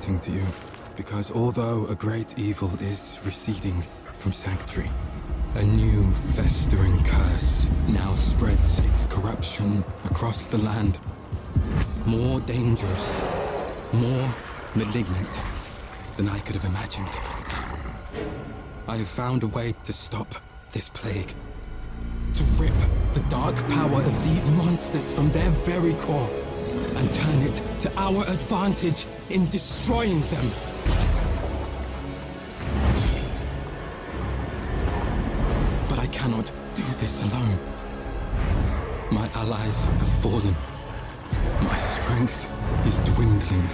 writing to you, because although a great evil is receding from Sanctuary, a new festering curse now spreads its corruption across the land. More dangerous, more malignant than I could have imagined. I have found a way to stop this plague, to rip the dark power of these monsters from their very core, and turn it to our advantage in destroying them. But I cannot do this alone. My allies have fallen. My strength is dwindling.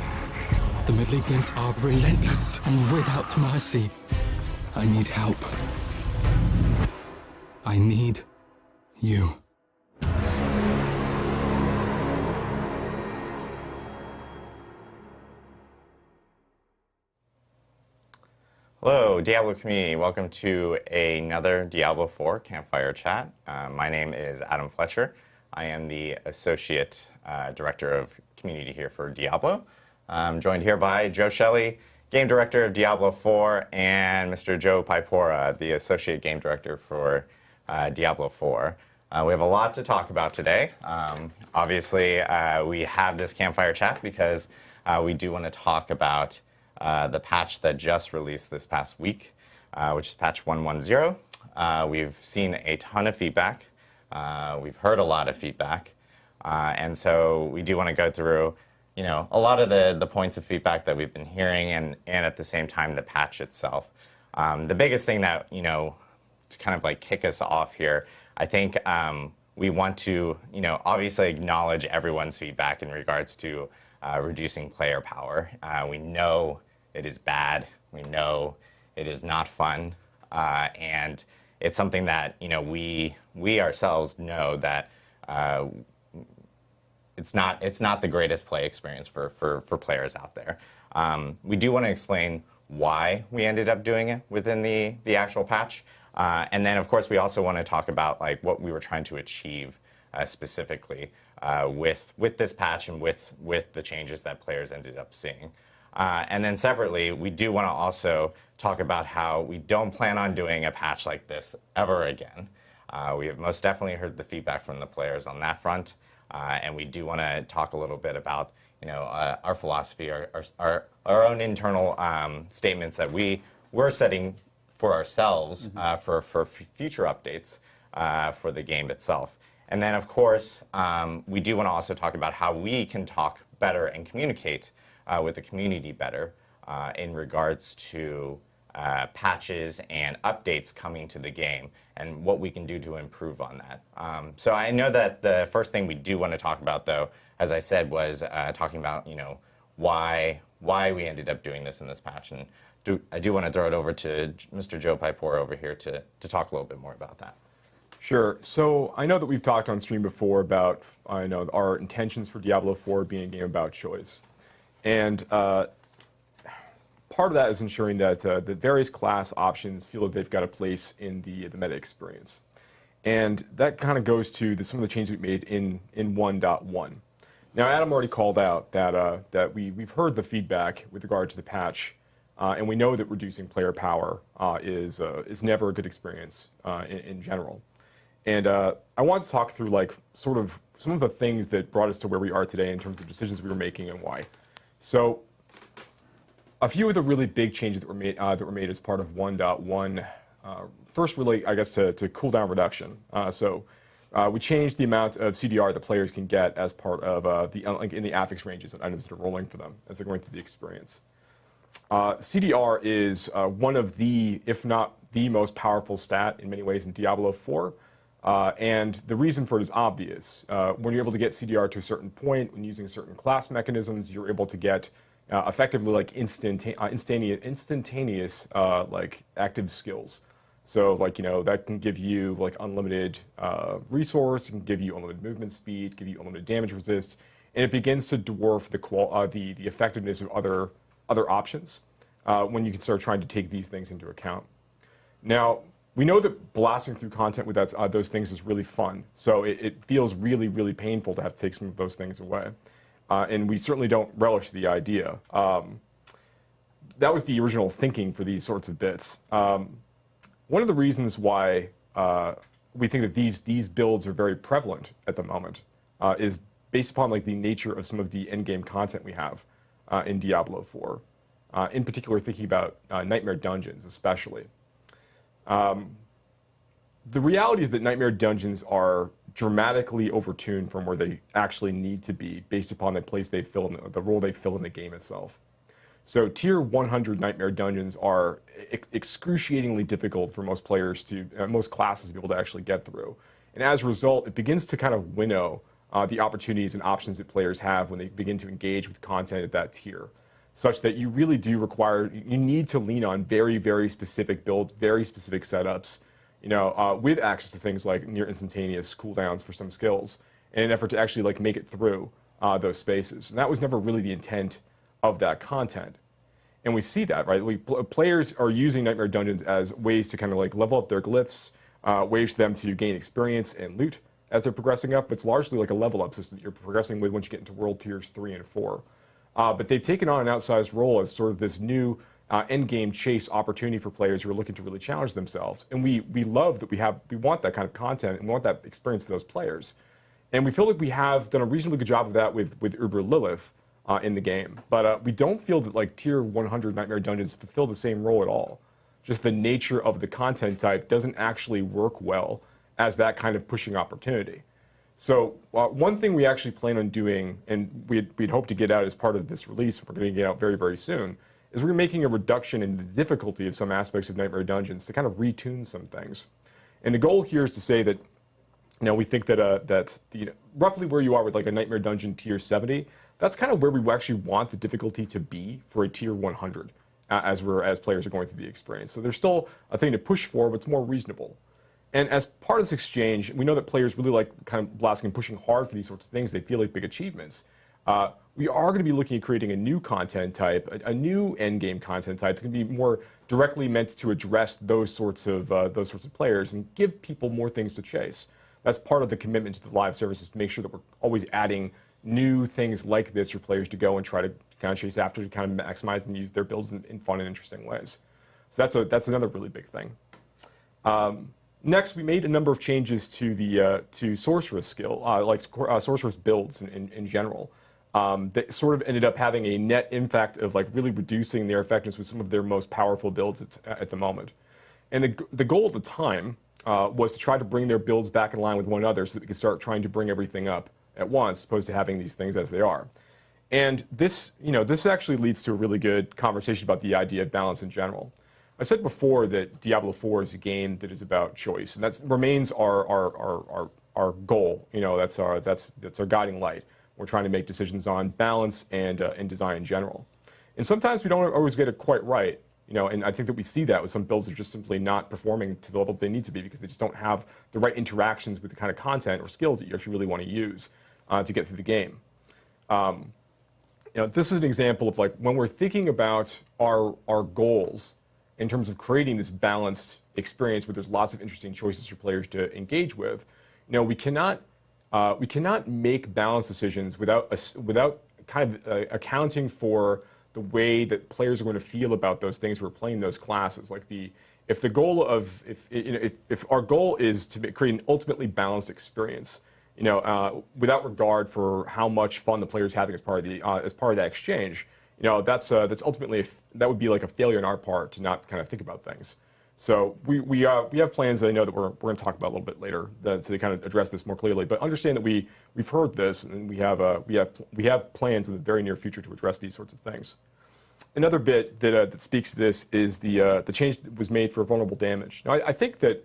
The malignant are relentless and without mercy. I need help. I need you. Hello, Diablo community. Welcome to another Diablo 4 Campfire chat. My name is Adam Fletcher. I am the Associate Director of Community here for Diablo. I'm joined here by Joe Shelley, Game Director of Diablo 4, and Mr. Joe Paipora, the Associate Game Director for Diablo 4. We have a lot to talk about today. Obviously, we have this Campfire chat because we do want to talk about the patch that just released this past week, which is patch 1.10. We've seen a ton of feedback. We've heard a lot of feedback. And so we do want to go through, you know, a lot of the points of feedback that we've been hearing and at the same time the patch itself. The biggest thing that, you know, to kind of like kick us off here, I think we want to, you know, obviously acknowledge everyone's feedback in regards to reducing player power. We know it is bad. We know it is not fun. And it's something that, you know, we ourselves know that it's not the greatest play experience for players out there. We do want to explain why we ended up doing it within the actual patch. And then, of course, we also want to talk about like what we were trying to achieve specifically with this patch and with the changes that players ended up seeing. And then separately, we do want to also talk about how we don't plan on doing a patch like this ever again. We have most definitely heard the feedback from the players on that front. And we do want to talk a little bit about, you know, our philosophy, our own internal statements that we're setting for ourselves for future updates for the game itself. And then, of course, we do want to also talk about how we can talk better and communicate with the community better in regards to patches and updates coming to the game and what we can do to improve on that. So I know that the first thing we do want to talk about, though, as I said, was talking about, you know, why we ended up doing this in this patch. And I do want to throw it over to Mr. Joe Paipora over here to talk a little bit more about that. Sure. So I know that we've talked on stream before about, I know, our intentions for Diablo 4 being a game about choice. And part of that is ensuring that the various class options feel that they've got a place in the meta experience. And that kind of goes to some of the changes we made in 1.1. Now, Adam already called out that we've heard the feedback with regard to the patch, and we know that reducing player power is never a good experience in general. And I want to talk through like sort of some of the things that brought us to where we are today in terms of decisions we were making and why. So a few of the really big changes that were made as part of 1.1. First, really, I guess, to cooldown reduction. So we changed the amount of CDR that players can get as part of in the affix ranges and items that are rolling for them as they're going through the experience. CDR is one of the, if not the most powerful stat in many ways in Diablo 4. And the reason for it is obvious. When you're able to get CDR to a certain point, when using certain class mechanisms, you're able to get effectively like instantaneous like active skills. So like, you know, that can give you like unlimited resource, it can give you unlimited movement speed, give you unlimited damage resist, and it begins to dwarf the effectiveness of other options when you can start trying to take these things into account. Now, we know that blasting through content with those things is really fun, so it feels really, really painful to have to take some of those things away. And we certainly don't relish the idea. that was the original thinking for these sorts of bits. One of the reasons why we think that these builds are very prevalent at the moment is based upon like the nature of some of the endgame content we have in Diablo 4. In particular, thinking about Nightmare Dungeons, especially. The reality is that Nightmare Dungeons are dramatically overtuned from where they actually need to be based upon the place they fill in the role they fill in the game itself. So tier 100 Nightmare Dungeons are excruciatingly difficult for most players most classes to be able to actually get through. And as a result, it begins to kind of winnow the opportunities and options that players have when they begin to engage with content at that tier, such that you really do you need to lean on very, very specific builds, very specific setups, with access to things like near instantaneous cooldowns for some skills in an effort to actually like make it through those spaces. And that was never really the intent of that content. And we see that, right? Players are using Nightmare Dungeons as ways to kind of like level up their glyphs, ways for them to gain experience and loot as they're progressing up. It's largely like a level up system that you're progressing with once you get into world tiers 3 and 4. But they've taken on an outsized role as sort of this new end-game chase opportunity for players who are looking to really challenge themselves. And we love that we want that kind of content and we want that experience for those players. And we feel like we have done a reasonably good job of that with Uber Lilith in the game. But we don't feel that like tier 100 Nightmare Dungeons fulfill the same role at all. Just the nature of the content type doesn't actually work well as that kind of pushing opportunity. So one thing we actually plan on doing, and we'd hope to get out as part of this release, we're going to get out very, very soon, is we're making a reduction in the difficulty of some aspects of Nightmare Dungeons to kind of retune some things. And the goal here is to say that, we think that roughly where you are with like a Nightmare Dungeon tier 70, that's kind of where we actually want the difficulty to be for a tier 100 as players are going through the experience. So there's still a thing to push for, but it's more reasonable. And as part of this exchange, we know that players really like kind of blasting and pushing hard for these sorts of things. They feel like big achievements. We are going to be looking at creating a new content type, a new endgame content type that's going to be more directly meant to address those sorts of players and give people more things to chase. That's part of the commitment to the live services, to make sure that we're always adding new things like this for players to go and try to kind of chase after, to kind of maximize and use their builds in fun and interesting ways. So that's another really big thing. Next, we made a number of changes to the sorceress skill, sorceress builds in general. That sort of ended up having a net impact of like really reducing their effectiveness with some of their most powerful builds at the moment. And the goal at the time was to try to bring their builds back in line with one another so that we could start trying to bring everything up at once, as opposed to having these things as they are. And this actually leads to a really good conversation about the idea of balance in general. I said before that Diablo 4 is a game that is about choice, and that remains our goal. That's our guiding light. We're trying to make decisions on balance and design in general. And sometimes we don't always get it quite right. And I think that we see that with some builds that are just simply not performing to the level they need to be because they just don't have the right interactions with the kind of content or skills that you actually really want to use to get through the game. This is an example of like when we're thinking about our goals in terms of creating this balanced experience where there's lots of interesting choices for players to engage with. We cannot make balanced decisions without kind of accounting for the way that players are going to feel about those things who are playing those classes. Like if our goal is to create an ultimately balanced experience, without regard for how much fun the player's having as part of that exchange, that's ultimately that would be like a failure on our part to not kind of think about things. So we have plans that I know that we're going to talk about a little bit later to kind of address this more clearly. But understand that we've heard this and we have plans in the very near future to address these sorts of things. Another bit that speaks to this is the change that was made for vulnerable damage. Now I think that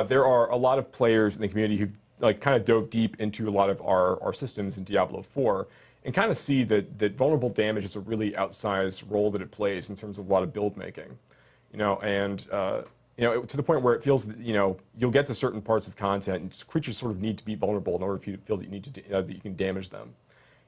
there are a lot of players in the community who like kind of dove deep into a lot of our systems in Diablo 4 and kind of see that vulnerable damage is a really outsized role that it plays in terms of a lot of build making. To the point where it feels that you'll get to certain parts of content and creatures sort of need to be vulnerable in order for you to feel that you need to that you can damage them.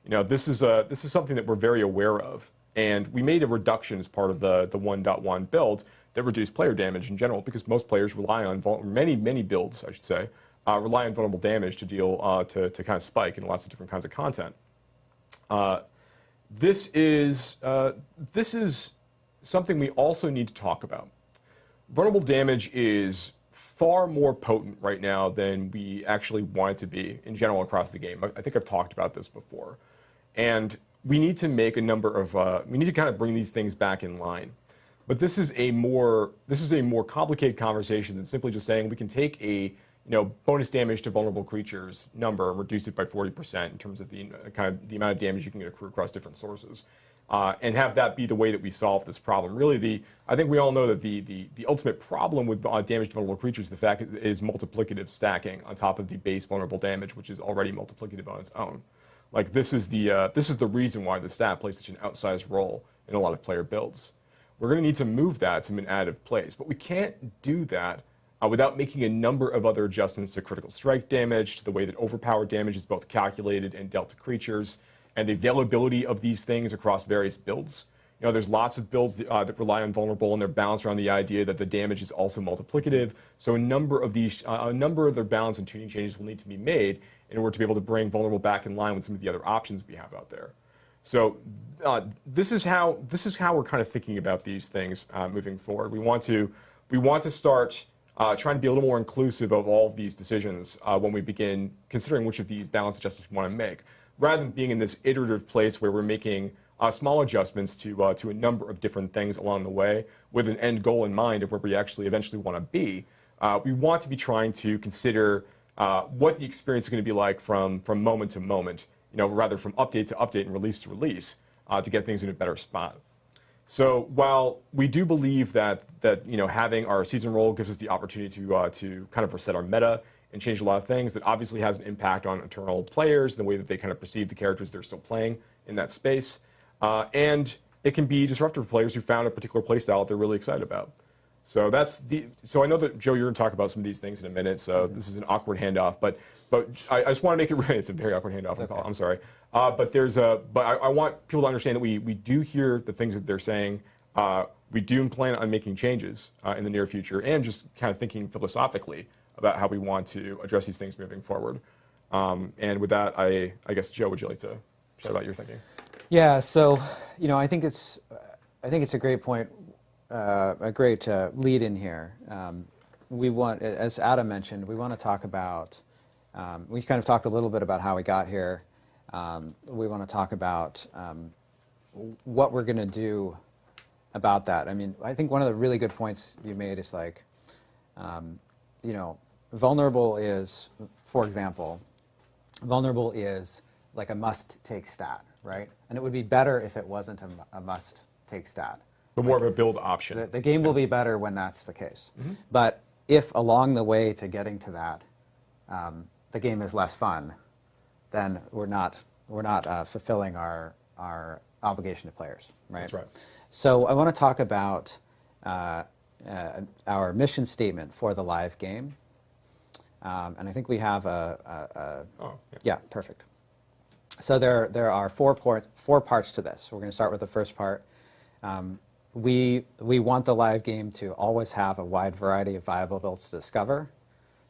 This is something that we're very aware of, and we made a reduction as part of the 1.1 build that reduced player damage in general because most players rely on many builds, I should say, rely on vulnerable damage to deal to kind of spike in lots of different kinds of content. This is something we also need to talk about. Vulnerable damage is far more potent right now than we actually want it to be in general across the game. I think I've talked about this before. And we need to make a number of, we need to kind of bring these things back in line. But this is a more complicated conversation than simply just saying we can take a bonus damage to vulnerable creatures number and reduce it by 40% in terms of the the amount of damage you can accrue across different sources. And have that be the way that we solve this problem. Really, I think we all know that the ultimate problem with damage to vulnerable creatures, the fact is multiplicative stacking on top of the base vulnerable damage, which is already multiplicative on its own. Like this is the reason why the stat plays such an outsized role in a lot of player builds. We're going to need to move that to an additive place, but we can't do that without making a number of other adjustments to critical strike damage, to the way that overpowered damage is both calculated and dealt to creatures, and the availability of these things across various builds. There's lots of builds that rely on vulnerable, and they're balanced around the idea that the damage is also multiplicative. So a number of their balance and tuning changes will need to be made in order to be able to bring vulnerable back in line with some of the other options we have out there. So this is how we're kind of thinking about these things moving forward. We want to start trying to be a little more inclusive of all of these decisions when we begin considering which of these balance adjustments we want to make, rather than being in this iterative place where we're making small adjustments to a number of different things along the way with an end goal in mind of where we actually eventually want to be. We want to be trying to consider what the experience is going to be like from moment to moment, rather from update to update and release to release to get things in a better spot. So while we do believe that having our season roll gives us the opportunity to kind of reset our meta and change a lot of things, that obviously has an impact on internal players, the way that they kind of perceive the characters they're still playing in that space. And it can be disruptive for players who found a particular playstyle that they're really excited about. So I know that, Joe, you're going to talk about some of these things in a minute, so this is an awkward handoff, but I just want to make it it's a very awkward handoff, okay. I'm sorry. But I want people to understand that we do hear the things that they're saying. We do plan on making changes in the near future, and just kind of thinking philosophically about how we want to address these things moving forward. And with that, I guess, Joe, would you like to share about your thinking? Yeah, so I think it's a great point, a great lead in here. We want, as Adam mentioned, we want to talk about. We kind of talked a little bit about how we got here. We want to talk about what we're going to do about that. I mean, I think one of the really good points you made is like, vulnerable is, for example, vulnerable is like a must-take stat, right? And it would be better if it wasn't a must-take stat. But more of a build option. The game will be better when that's the case. Mm-hmm. But if along the way to getting to that, the game is less fun, then we're not fulfilling our obligation to players, right? That's right. So I want to talk about our mission statement for the live game, and I think we have yeah, perfect. So there are four parts to this. We're going to start with the first part. We want the live game to always have a wide variety of viable builds to discover,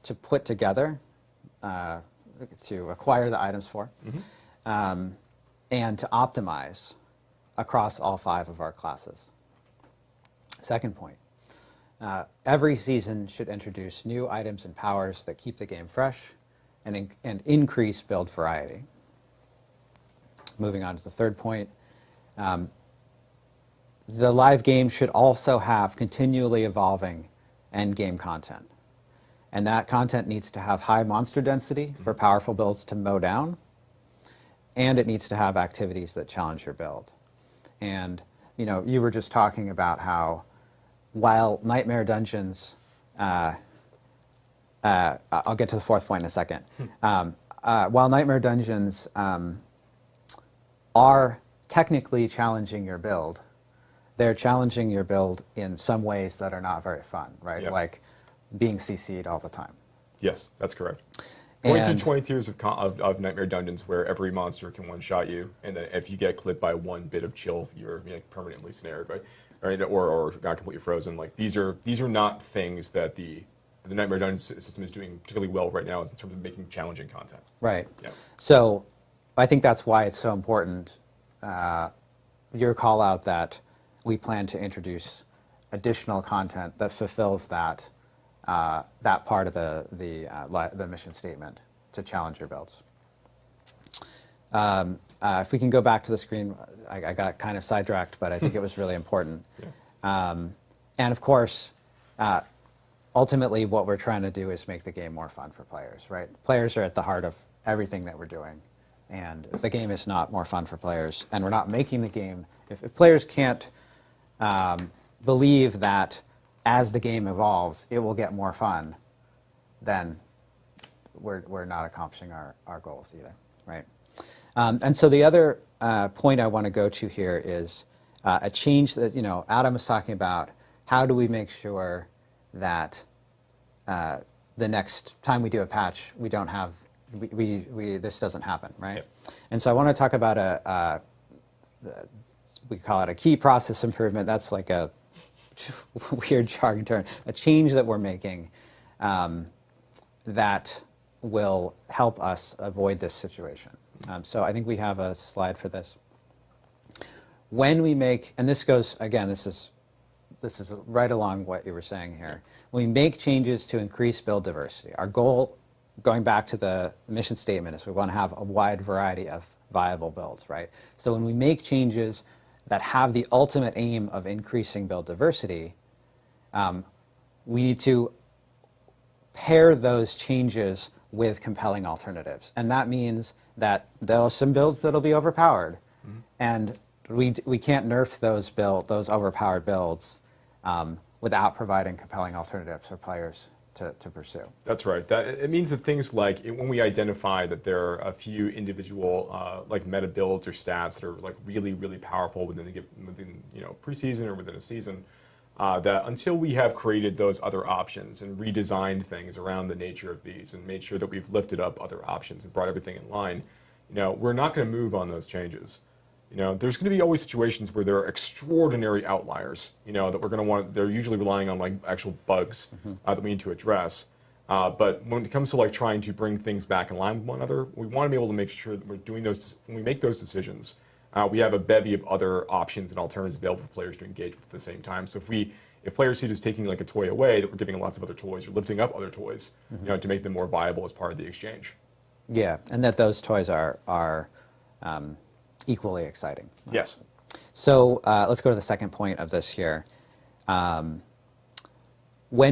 to put together, to acquire the items for, mm-hmm. And to optimize across all 5 of our classes. Second point, every season should introduce new items and powers that keep the game fresh and increase build variety. Moving on to the third point, the live game should also have continually evolving end game content. And that content needs to have high monster density for powerful builds to mow down, and it needs to have activities that challenge your build. And you were just talking about how while Nightmare Dungeons, I'll get to the fourth point in a second. While Nightmare Dungeons are technically challenging your build, they're challenging your build in some ways that are not very fun, right? Yep. Like being CC'd all the time. Yes, that's correct. Going through 20 tiers of Nightmare Dungeons where every monster can one-shot you, and then if you get clipped by one bit of chill, you're permanently snared, right? Or not completely frozen. Like these are not things that the Nightmare Dungeons system is doing particularly well right now in terms of making challenging content. Right. Yeah. So I think that's why it's so important. Your call out that we plan to introduce additional content that fulfills that that part of the mission statement to challenge your builds. If we can go back to the screen, I got kind of sidetracked, but I think it was really important. Yeah. And of course, ultimately what we're trying to do is make the game more fun for players, right? Players are at the heart of everything that we're doing. And if the game is not more fun for players, and we're not making the game, if players can't believe that as the game evolves, it will get more fun, then we're not accomplishing our goals either, right? And so the other point I want to go to here is a change that, Adam was talking about. How do we make sure that the next time we do a patch, we don't have, this doesn't happen, right? Yep. And so I want to talk about we call it a key process improvement. That's like a weird jargon term. A change that we're making that will help us avoid this situation. So I think we have a slide for this. When we make, and this goes, again, this is right along what you were saying here. When we make changes to increase build diversity, our goal, going back to the mission statement, is we want to have a wide variety of viable builds, right? So when we make changes that have the ultimate aim of increasing build diversity, we need to pair those changes with compelling alternatives. And that means that there are some builds that'll be overpowered. Mm-hmm. And we can't nerf those overpowered builds without providing compelling alternatives for players to pursue. That's right. It means that things like when we identify that there are a few individual like meta builds or stats that are like really, really powerful within preseason or within a season, that until we have created those other options and redesigned things around the nature of these and made sure that we've lifted up other options and brought everything in line, we're not going to move on those changes. There's going to be always situations where there are extraordinary outliers, that we're going to want. They're usually relying on like actual bugs that we need to address. But when it comes to like trying to bring things back in line with one another, we want to be able to make sure that we're doing those. When we make those decisions, we have a bevy of other options and alternatives available for players to engage with at the same time. So if players see it as taking like a toy away, that we're giving lots of other toys or lifting up other toys, to make them more viable as part of the exchange. Yeah, and that those toys are equally exciting. Yes. So let's go to the second point of this here. When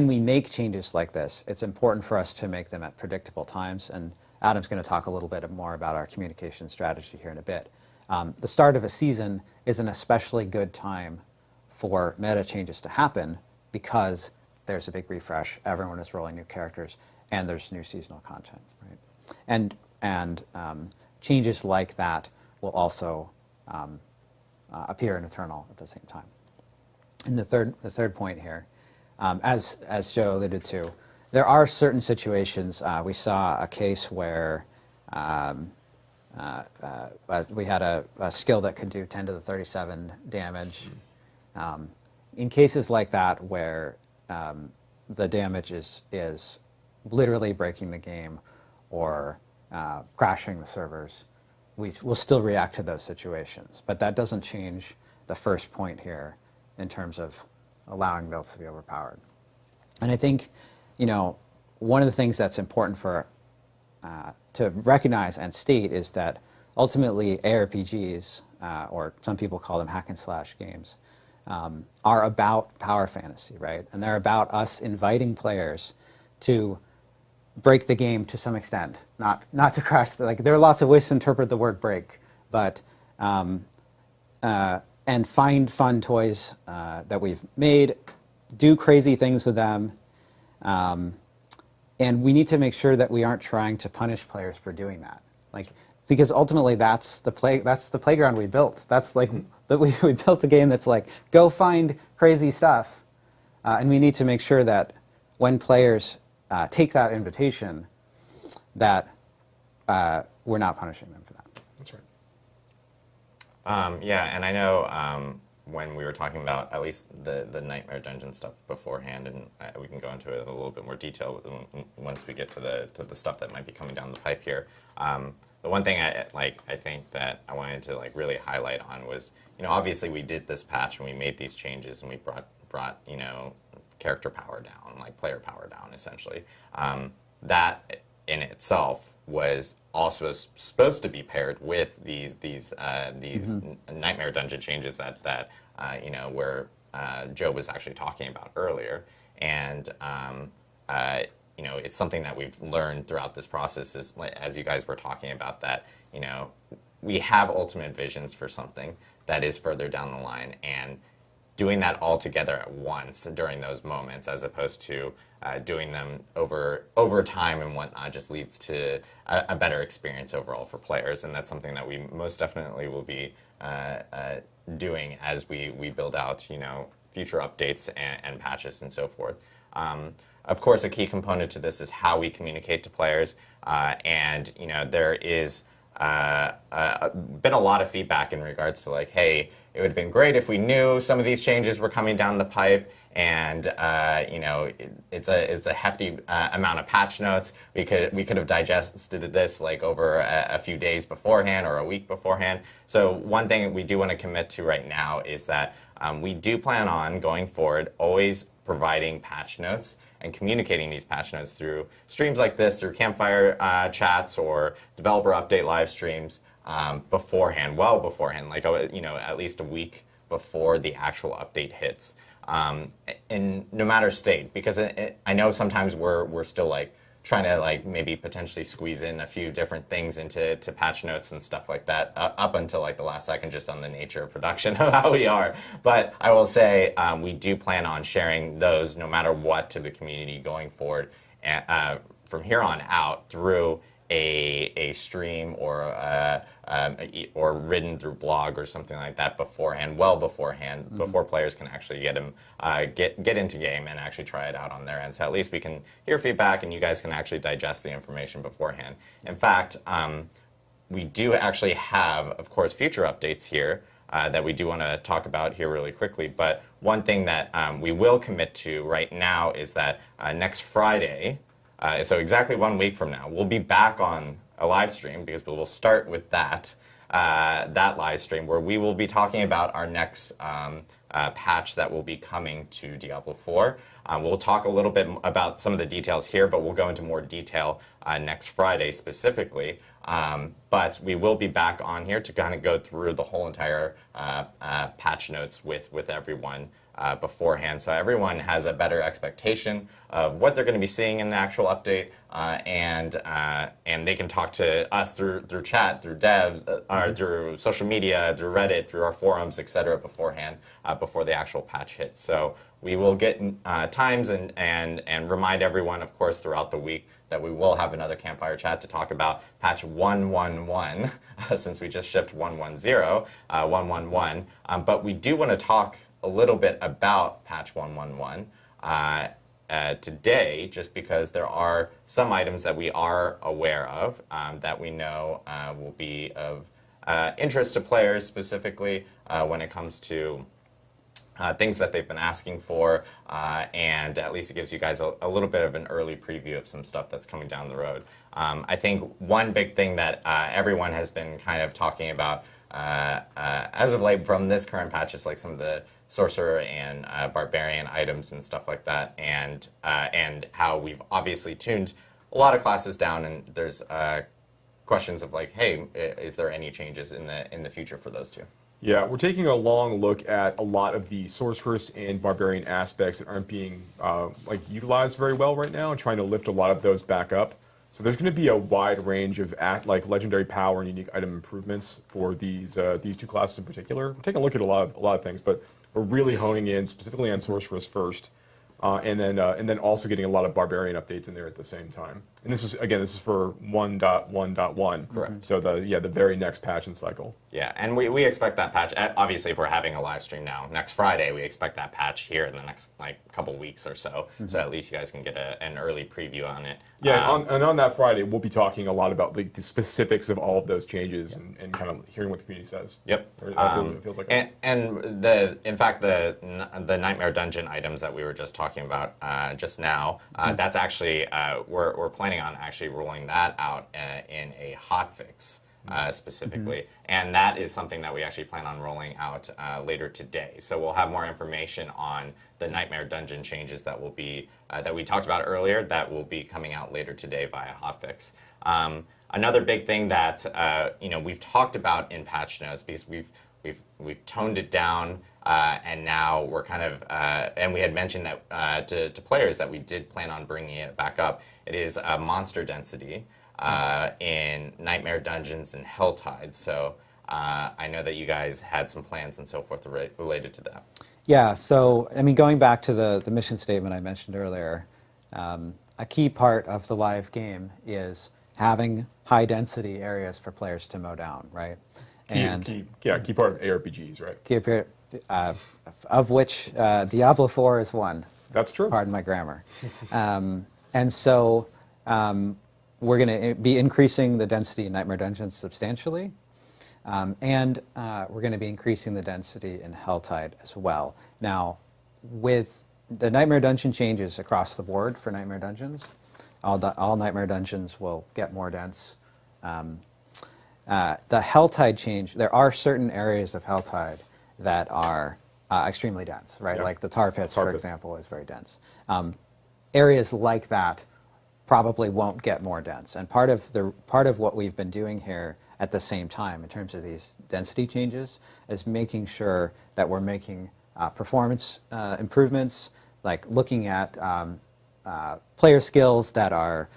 we make changes like this, it's important for us to make them at predictable times. And Adam's going to talk a little bit more about our communication strategy here in a bit. The start of a season is an especially good time for meta changes to happen because there's a big refresh, everyone is rolling new characters, and there's new seasonal content, right? And changes like that will also appear in Eternal at the same time. And the third point here, as Joe alluded to, there are certain situations. We saw a case where we had a skill that could do 10 to the 37 damage. In cases like that where the damage is literally breaking the game or crashing the servers, we'll still react to those situations. But that doesn't change the first point here in terms of allowing builds to be overpowered. And I think, one of the things that's important for to recognize and state is that ultimately ARPGs, or some people call them hack and slash games, are about power fantasy, right? And they're about us inviting players to break the game to some extent, not to crash. There are lots of ways to interpret the word break, but and find fun toys that we've made, do crazy things with them, and we need to make sure that we aren't trying to punish players for doing that, because ultimately that's the playground we built. That's we built a game that's like, go find crazy stuff, and we need to make sure that when players take that invitation, that we're not punishing them for that. That's right. Yeah, and I know when we were talking about at least the Nightmare Dungeon stuff beforehand, and we can go into it in a little bit more detail once we get to the stuff that might be coming down the pipe here. the one thing I think that I wanted to like really highlight on was, obviously we did this patch and we made these changes and we brought character power down, like player power down, essentially. That in itself was also supposed to be paired with these Nightmare Dungeon changes that where Joe was actually talking about earlier, and it's something that we've learned throughout this process is, as you guys were talking about, that we have ultimate visions for something that is further down the line, and doing that all together at once during those moments, as opposed to doing them over time and whatnot, just leads to a better experience overall for players. And that's something that we most definitely will be doing as we build out future updates and patches and so forth. Of course, a key component to this is how we communicate to players, and there is been a lot of feedback in regards to like, hey, it would have been great if we knew some of these changes were coming down the pipe, and it's a hefty amount of patch notes. We could have digested this like over a few days beforehand or a week beforehand. So one thing we do want to commit to right now is that we do plan on going forward always providing patch notes and communicating these patch notes through streams like this, through Campfire chats or developer update live streams beforehand, well beforehand, like at least a week before the actual update hits. In no matter state, because I know sometimes we're still like trying to like maybe potentially squeeze in a few different things into patch notes and stuff like that up until like the last second, just on the nature of production of how we are. But I will say we do plan on sharing those no matter what to the community going forward, from here on out through a stream or written through blog or something like that beforehand, well beforehand, before players can actually get into game and actually try it out on their end. So at least we can hear feedback and you guys can actually digest the information beforehand. In fact, we do actually have, of course, future updates here that we do want to talk about here really quickly. But one thing that we will commit to right now is that next Friday, so exactly 1 week from now, we'll be back on a live stream, because we will start with that live stream where we will be talking about our next patch that will be coming to Diablo 4. We'll talk a little bit about some of the details here, but we'll go into more detail next Friday specifically. But we will be back on here to kind of go through the whole entire patch notes with everyone beforehand, so everyone has a better expectation of what they're going to be seeing in the actual update, and they can talk to us through chat, through devs, or through social media, through Reddit, through our forums, etc. beforehand, before the actual patch hits. So we will get times and remind everyone, of course, throughout the week that we will have another Campfire chat to talk about patch 111, since we just shipped 110, 111. But we do want to talk a little bit about patch 111 today, just because there are some items that we are aware of that we know will be of interest to players, specifically when it comes to things that they've been asking for, and at least it gives you guys a little bit of an early preview of some stuff that's coming down the road. I think one big thing that everyone has been kind of talking about as of late from this current patch is like some of the sorcerer and barbarian items and stuff like that, and how we've obviously tuned a lot of classes down, and there's questions of like, hey, is there any changes in the future for those two? Yeah, we're taking a long look at a lot of the sorceress and barbarian aspects that aren't being utilized very well right now, and trying to lift a lot of those back up. So there's going to be a wide range of legendary power and unique item improvements for these two classes in particular. We're taking a look at a lot of things, but we're really honing in specifically on sorceress first, and then also getting a lot of barbarian updates in there at the same time. And this is for 1.1.1. Correct. So the very next patch and cycle. Yeah, and we expect that patch. Obviously, if we're having a live stream now, next Friday, we expect that patch here in the next couple weeks or so. So at least you guys can get an early preview on it. Yeah, and on that Friday, we'll be talking a lot about the specifics of all of those changes, and kind of hearing what the community says. Yep. It feels like and in fact, the Nightmare Dungeon items that we were just talking talking about just now, that's actually, we're planning on actually rolling that out in a hotfix. Specifically, and that is something that we actually plan on rolling out later today. So we'll have more information on the Nightmare Dungeon changes that will be that we talked about earlier. That will be coming out later today via hotfix. Another big thing that we've talked about in patch notes, because we've toned it down, and now we're kind of and we had mentioned that to players that we did plan on bringing it back up. It is monster density. In Nightmare Dungeons and Helltide. So I know that you guys had some plans and so forth related to that. Yeah, so I mean, going back to the mission statement I mentioned earlier, a key part of the live game is having high density areas for players to mow down, right? Key part of ARPGs, right? Key part, of which Diablo 4 is one. That's true. Pardon my grammar. And so we're going to be increasing the density in Nightmare Dungeons substantially, and we're going to be increasing the density in Helltide as well. Now, with the Nightmare Dungeon changes across the board for Nightmare Dungeons, all Nightmare Dungeons will get more dense. The Helltide change, there are certain areas of Helltide that are extremely dense, right? Yeah. Like the tar pits, for example, is very dense. Areas like that probably won't get more dense. And part of what we've been doing here at the same time in terms of these density changes is making sure that we're making performance improvements, like looking at player skills that are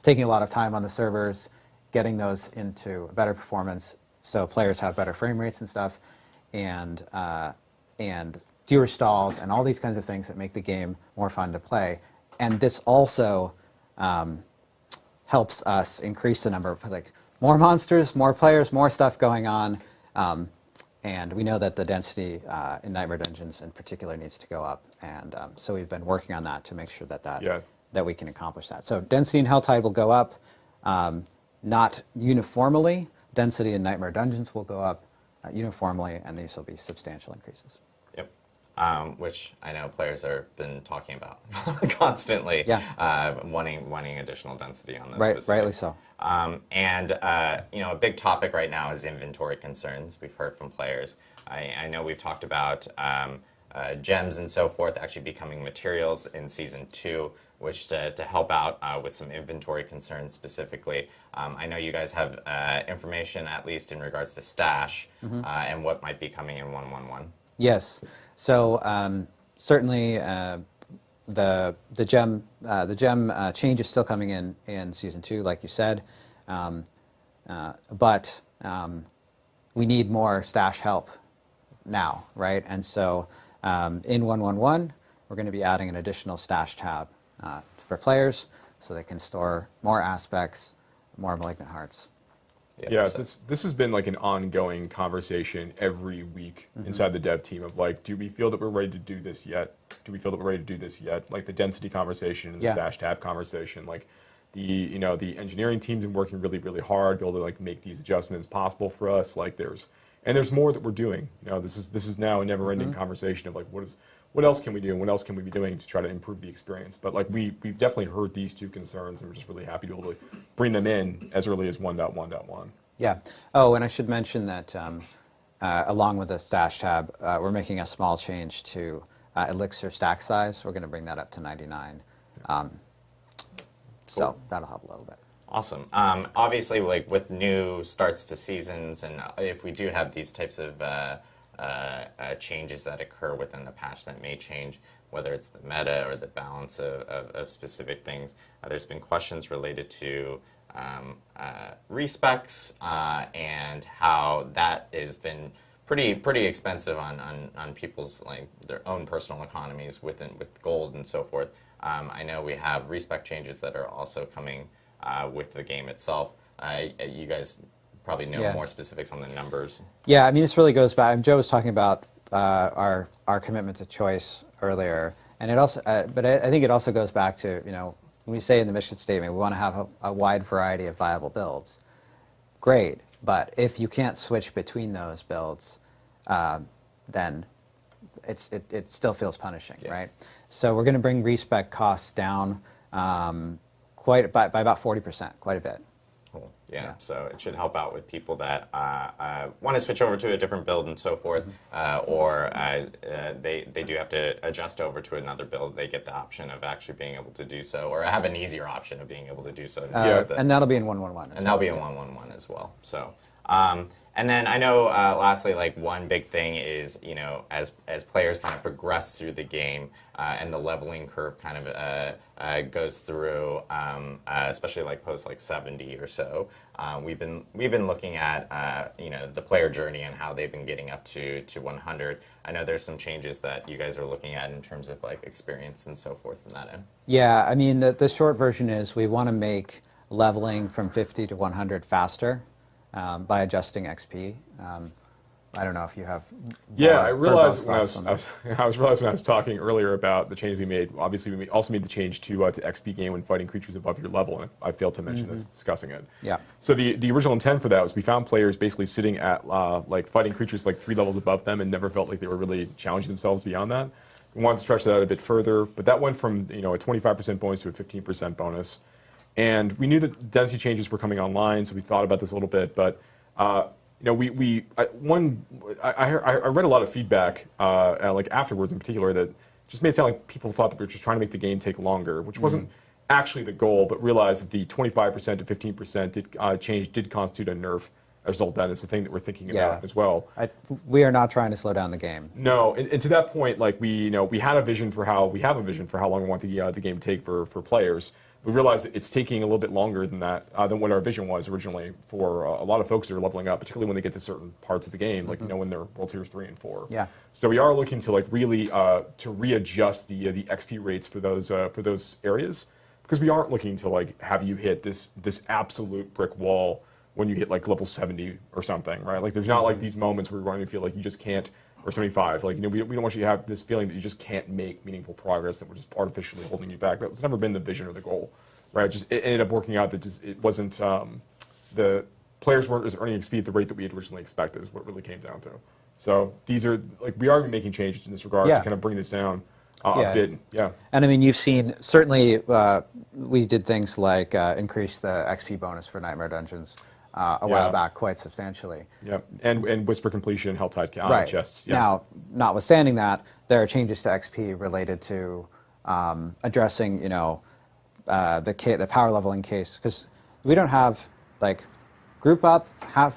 taking a lot of time on the servers, getting those into better performance so players have better frame rates and stuff, and fewer stalls, and all these kinds of things that make the game more fun to play. And this also helps us increase the number of, like, more monsters, more players, more stuff going on. And we know that the density in Nightmare Dungeons in particular needs to go up. And so we've been working on that to make sure that we can accomplish that. So density in Helltide will go up, not uniformly. Density in Nightmare Dungeons will go up uniformly, and these will be substantial increases. Which I know players have been talking about constantly, wanting additional density on this. Rightly so. And a big topic right now is inventory concerns. We've heard from players. I know we've talked about gems and so forth actually becoming materials in Season 2, which to help out with some inventory concerns specifically. I know you guys have information, at least in regards to stash, and what might be coming in 1.1.1. Yes. So certainly the gem change is still coming in Season 2, like you said, but we need more stash help now, right? And so in 1.1.1, we're going to be adding an additional stash tab for players so they can store more aspects, more Malignant Hearts. Yeah, this has been like an ongoing conversation every week inside the dev team of like, do we feel that we're ready to do this yet? Do we feel that we're ready to do this yet? Like the density conversation and the stash tab conversation. Like the engineering team's been working really, really hard to be able to like make these adjustments possible for us. Like there's more that we're doing. This is now a never-ending conversation of like what else can we do and what else can we be doing to try to improve the experience? But like we've definitely heard these two concerns, and we're just really happy to be able to bring them in as early as 1.1.1. Yeah. Oh, and I should mention that along with the stash tab, we're making a small change to Elixir stack size. We're going to bring that up to 99. So that'll help a little bit. Awesome. Obviously, like with new starts to seasons, and if we do have these types of changes that occur within the patch that may change, whether it's the meta or the balance of specific things, there's been questions related to respecs and how that has been pretty expensive on people's like their own personal economies with gold and so forth. I know we have respec changes that are also coming with the game itself. You guys probably know more specifics on the numbers. Yeah, I mean, this really goes back. Joe was talking about our commitment to choice earlier, and it also, but I think it also goes back to when we say in the mission statement we want to have a wide variety of viable builds. Great, but if you can't switch between those builds, then it still feels punishing, right? So we're going to bring respec costs down by about 40%, quite a bit. Cool. Yeah, so it should help out with people that want to switch over to a different build and so forth, or they do have to adjust over to another build. They get the option of actually being able to do so, or have an easier option of being able to do so. And that'll be in 1.1.1 and that'll be in 1.1.1 as well. So. And then I know, lastly, like one big thing is, you know, as players kind of progress through the game and the leveling curve kind of goes through, especially like post like 70 or so, we've been looking at you know, the player journey and how they've been getting up to 100. I know there's some changes that you guys are looking at in terms of like experience and so forth from that end. Yeah, I mean the short version is we want to make leveling from 50 to 100 faster. By adjusting XP. I don't know if you have. Yeah, I realized when I was talking earlier about the changes we made. Obviously, we also made the change to XP gain when fighting creatures above your level, and I failed to mention this discussing it. Yeah. So the original intent for that was we found players basically sitting at like fighting creatures like 3 levels above them and never felt like they were really challenging themselves beyond that. We wanted to stretch that out a bit further, but that went from, you know, a 25% bonus to a 15% bonus. And we knew that density changes were coming online, so we thought about this a little bit. But you know, I read a lot of feedback, like afterwards in particular, that just made it sound like people thought that we were just trying to make the game take longer, which wasn't actually the goal. But realized that the 25% to 15% change did constitute a nerf. As a result, that is the thing that we're thinking about as well. We are not trying to slow down the game. No, and to that point, like we have a vision for how long we want the game to take for players. We realized that it's taking a little bit longer than that, than what our vision was originally for a lot of folks that are leveling up, particularly when they get to certain parts of the game, like, you know, when they're World Tiers 3 and 4. Yeah. So we are looking to like really to readjust the XP rates for those areas, because we aren't looking to like have you hit this absolute brick wall when you hit like level 70 or something, right? Like there's not like these moments where you're going to feel like you just can't, or 75. Like, you know, we don't want you to have this feeling that you just can't make meaningful progress, that we're just artificially holding you back. That's never been the vision or the goal, right? It ended up working out that it wasn't, the players weren't as earning XP at the rate that we had originally expected, is what it really came down to. So these are, like, we are making changes in this regard to kind of bring this down a bit. Yeah. And I mean, you've seen, certainly we did things like increase the XP bonus for Nightmare Dungeons a while back quite substantially. Yep, and Whisper Completion, Helltide chests. Yeah. Now, notwithstanding that, there are changes to XP related to addressing, you know, the power leveling case, because we don't have like group up, have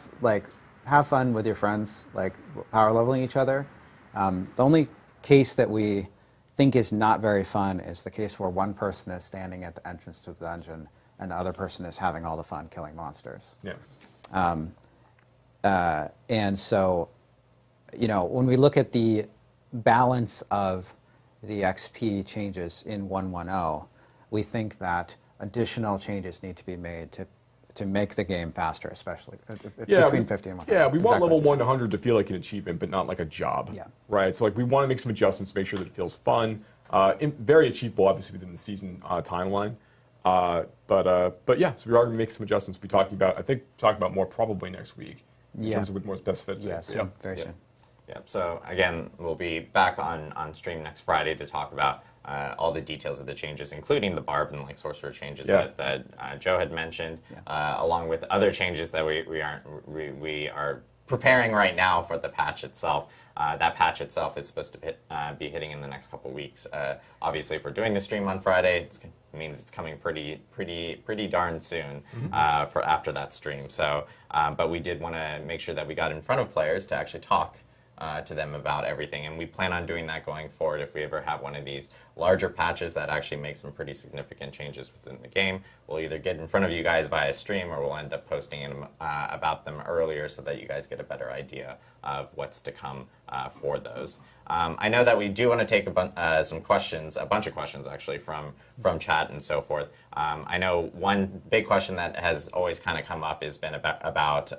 fun with your friends, like power leveling each other. The only case that we think is not very fun is the case where one person is standing at the entrance to the dungeon and the other person is having all the fun killing monsters. Yeah. And so, you know, when we look at the balance of the XP changes in 1.1.0, we think that additional changes need to be made to make the game faster, especially between 50 and 100. Yeah, we want level 1 to 100 to feel like an achievement, but not like a job. Yeah. Right. So like we want to make some adjustments to make sure that it feels fun, very achievable, obviously within the season timeline. But yeah, so we are going to make some adjustments. We'll be talking about more probably next week in terms of with more specificity. Yes, very soon. Yeah. So again, we'll be back on stream next Friday to talk about all the details of the changes, including the barb and like sorcerer changes that Joe had mentioned, along with other changes that we are preparing right now for the patch itself. That patch itself is supposed to be hitting in the next couple weeks. Obviously, if we're doing the stream on Friday, it means it's coming pretty darn soon for after that stream. So, but we did want to make sure that we got in front of players to actually talk to them about everything, and we plan on doing that going forward if we ever have one of these larger patches that actually make some pretty significant changes within the game. We'll either get in front of you guys via stream, or we'll end up posting about them earlier so that you guys get a better idea of what's to come for those. I know that we do want to take some questions, a bunch of questions actually from chat and so forth. I know one big question that has always kind of come up has been about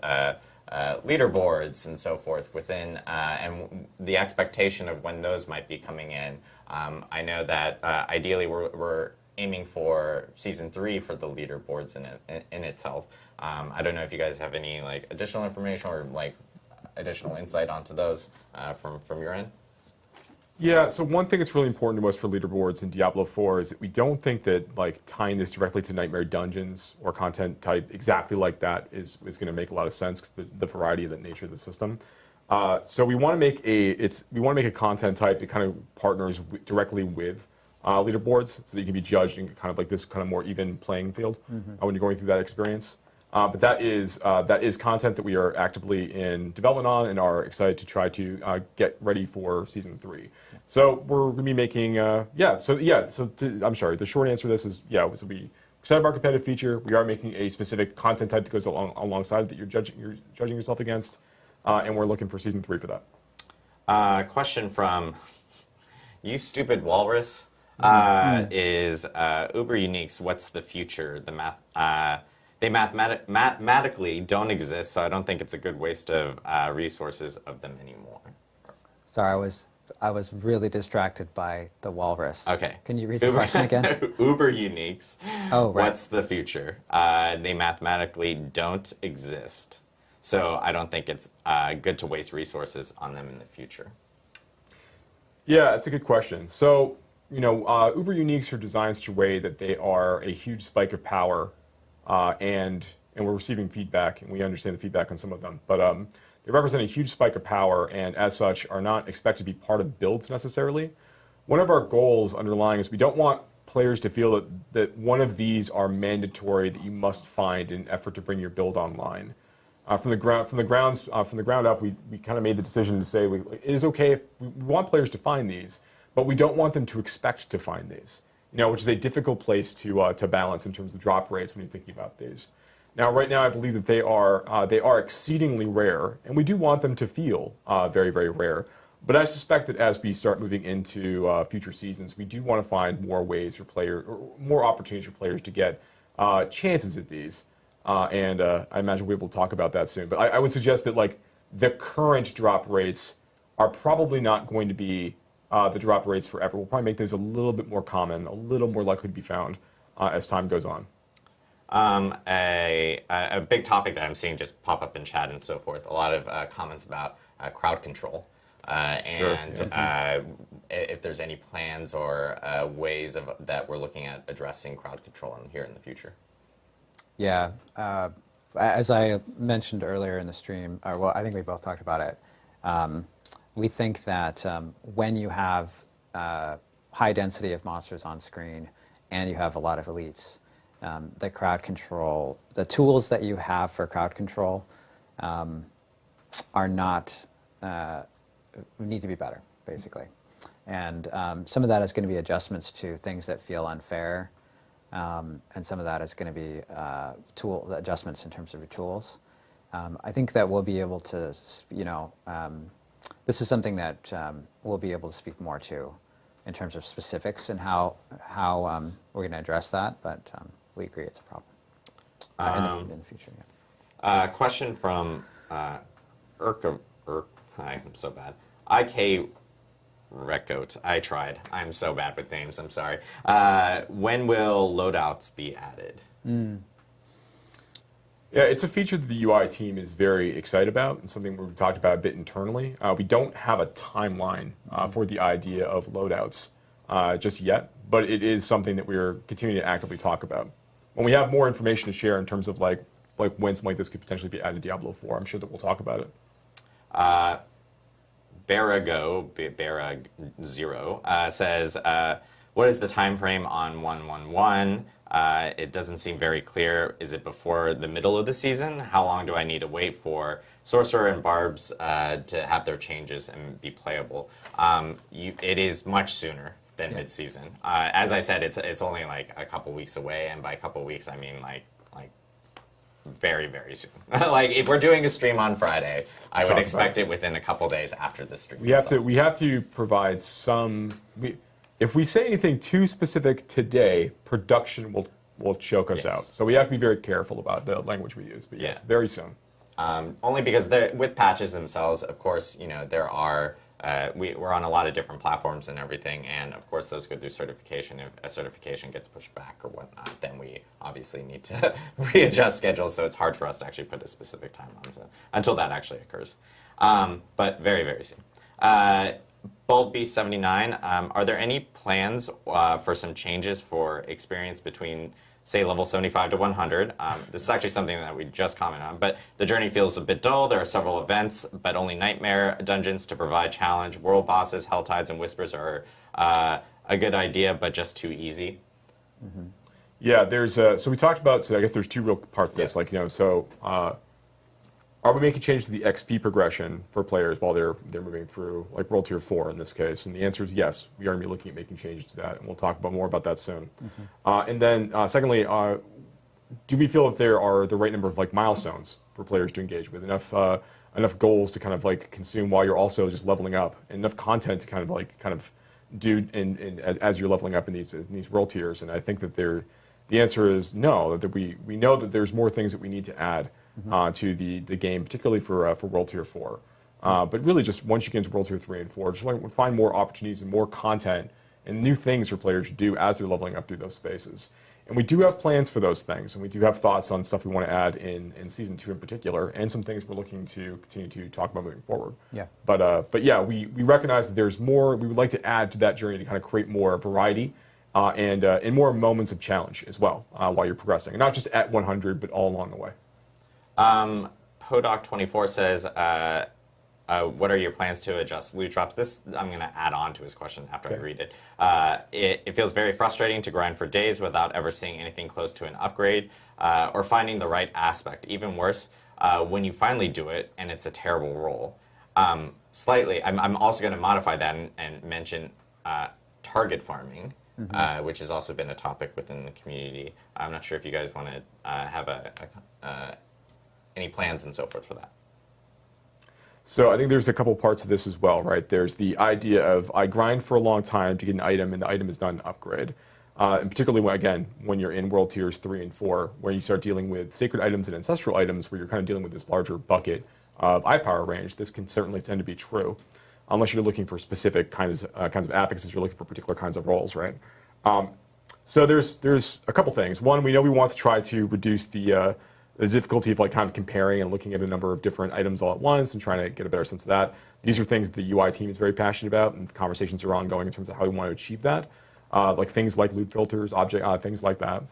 leaderboards and so forth within, and the expectation of when those might be coming in. I know that ideally we're aiming for Season 3 for the leaderboards in itself. I don't know if you guys have any like additional information or like additional insight onto those from your end. Yeah, so one thing that's really important to us for leaderboards in Diablo 4 is that we don't think that like tying this directly to Nightmare Dungeons or content type exactly like that is going to make a lot of sense because the variety of the nature of the system. So we want to make a content type that kind of partners directly with leaderboards so that you can be judged in kind of like this kind of more even playing field when you're going through that experience. But that is content that we are actively in development on and are excited to try to get ready for Season 3. So we're going to be making, I'm sorry, the short answer to this is, we're excited about our competitive feature. We are making a specific content type that goes alongside that you're judging yourself against, and we're looking for Season 3 for that. Question from You Stupid Walrus is Uber Uniques, what's the future? They mathematically don't exist, so I don't think it's a good waste of resources of them anymore. Sorry, I was really distracted by the walrus. Okay. Can you read the question again? Uber Uniques. Oh, right. What's the future? They mathematically don't exist, so I don't think it's good to waste resources on them in the future. Yeah, that's a good question. So, Uber Uniques are designed in such a way that they are a huge spike of power, and we're receiving feedback, and we understand the feedback on some of them, but they represent a huge spike of power, and as such are not expected to be part of builds necessarily. One of our goals underlying is we don't want players to feel that one of these are mandatory that you must find in an effort to bring your build online. From the ground up, we kind of made the decision to say it is okay if we want players to find these, but we don't want them to expect to find these. Which is a difficult place to balance in terms of drop rates when you're thinking about these. Now, right now, I believe that they are exceedingly rare, and we do want them to feel very, very rare. But I suspect that as we start moving into future seasons, we do want to find more ways for more opportunities for players to get chances at these. And I imagine we'll be able to talk about that soon. But I would suggest that like the current drop rates are probably not going to be the drop rates forever. We'll probably make those a little bit more common, a little more likely to be found as time goes on. A big topic that I'm seeing just pop up in chat and so forth, a lot of comments about crowd control. If there's any plans or ways that we're looking at addressing crowd control here in the future. Yeah, as I mentioned earlier in the stream, I think we both talked about it. We think that when you have high density of monsters on screen and you have a lot of elites, the crowd control, the tools that you have for crowd control are not, need to be better, basically. And some of that is going to be adjustments to things that feel unfair, and some of that is going to be adjustments in terms of your tools. I think that we'll be able to, this is something that we'll be able to speak more to in terms of specifics and how we're going to address that, but we agree it's a problem in the future. Yeah. Question from I'm so bad. IK Recoat. I tried. I'm so bad with names. I'm sorry. When will loadouts be added? Yeah, it's a feature that the UI team is very excited about and something we've talked about a bit internally. We don't have a timeline for the idea of loadouts just yet, but it is something that we're continuing to actively talk about. When we have more information to share in terms of like when something like this could potentially be added to Diablo 4, I'm sure that we'll talk about it. Barag Zero says, what is the time frame on 111? It doesn't seem very clear. Is it before the middle of the season? How long do I need to wait for Sorcerer and Barbs to have their changes and be playable? It is much sooner than mid-season. As I said, it's only like a couple weeks away, and by a couple weeks I mean like very, very soon. Like if we're doing a stream on Friday, I would expect it within a couple days after the stream. We have to provide some. If we say anything too specific today, production will choke us out. So we have to be very careful about the language we use. But yes, very soon. Only because with patches themselves, of course, there are. We're on a lot of different platforms and everything, and of course those go through certification. If a certification gets pushed back or whatnot, then we obviously need to readjust schedules, so it's hard for us to actually put a specific time on until that actually occurs. But very, very soon. BaldB79, are there any plans for some changes for experience between, say, level 75 to 100? This is actually something that we just commented on, but the journey feels a bit dull. There are several events, but only nightmare dungeons to provide challenge. World bosses, Helltides, and Whispers are a good idea, but just too easy. Mm-hmm. Yeah, there's so we talked about, so I guess there's two real parts of this, like, are we making changes to the XP progression for players while they're moving through, like World Tier 4 in this case? And the answer is yes, we are going to be looking at making changes to that, and we'll talk more about that soon. Mm-hmm. And then secondly, do we feel that there are the right number of like milestones for players to engage with, enough goals to kind of like consume while you're also just leveling up, and enough content to kind of do as you're leveling up in these world tiers? And I think that the answer is no, that we know that there's more things that we need to add to the game, particularly for World Tier 4. But really just once you get into World Tier 3 and 4, just like find more opportunities and more content and new things for players to do as they're leveling up through those spaces. And we do have plans for those things, and we do have thoughts on stuff we want to add in Season 2 in particular, and some things we're looking to continue to talk about moving forward. Yeah. But yeah, we recognize that there's more we would like to add to that journey to kind of create more variety and more moments of challenge as well while you're progressing. And not just at 100, but all along the way. Podoc24 says, what are your plans to adjust loot drops? This I'm going to add on to his question after I read it. It feels very frustrating to grind for days without ever seeing anything close to an upgrade or finding the right aspect. Even worse, when you finally do it and it's a terrible roll. Slightly, I'm also going to modify that and mention target farming, which has also been a topic within the community. I'm not sure if you guys want to have any plans and so forth for that. So I think there's a couple parts of this as well, right? There's the idea of I grind for a long time to get an item, and the item is not an upgrade. And particularly, when you're in World Tiers 3 and 4, where you start dealing with sacred items and ancestral items, where you're kind of dealing with this larger bucket of eye power range, this can certainly tend to be true, unless you're looking for specific kinds of affixes, you're looking for particular kinds of roles, right? So there's a couple things. One, we know we want to try to reduce the difficulty of like kind of comparing and looking at a number of different items all at once and trying to get a better sense of that. These are things the UI team is very passionate about, and conversations are ongoing in terms of how we want to achieve that. Like things like loot filters, things like that.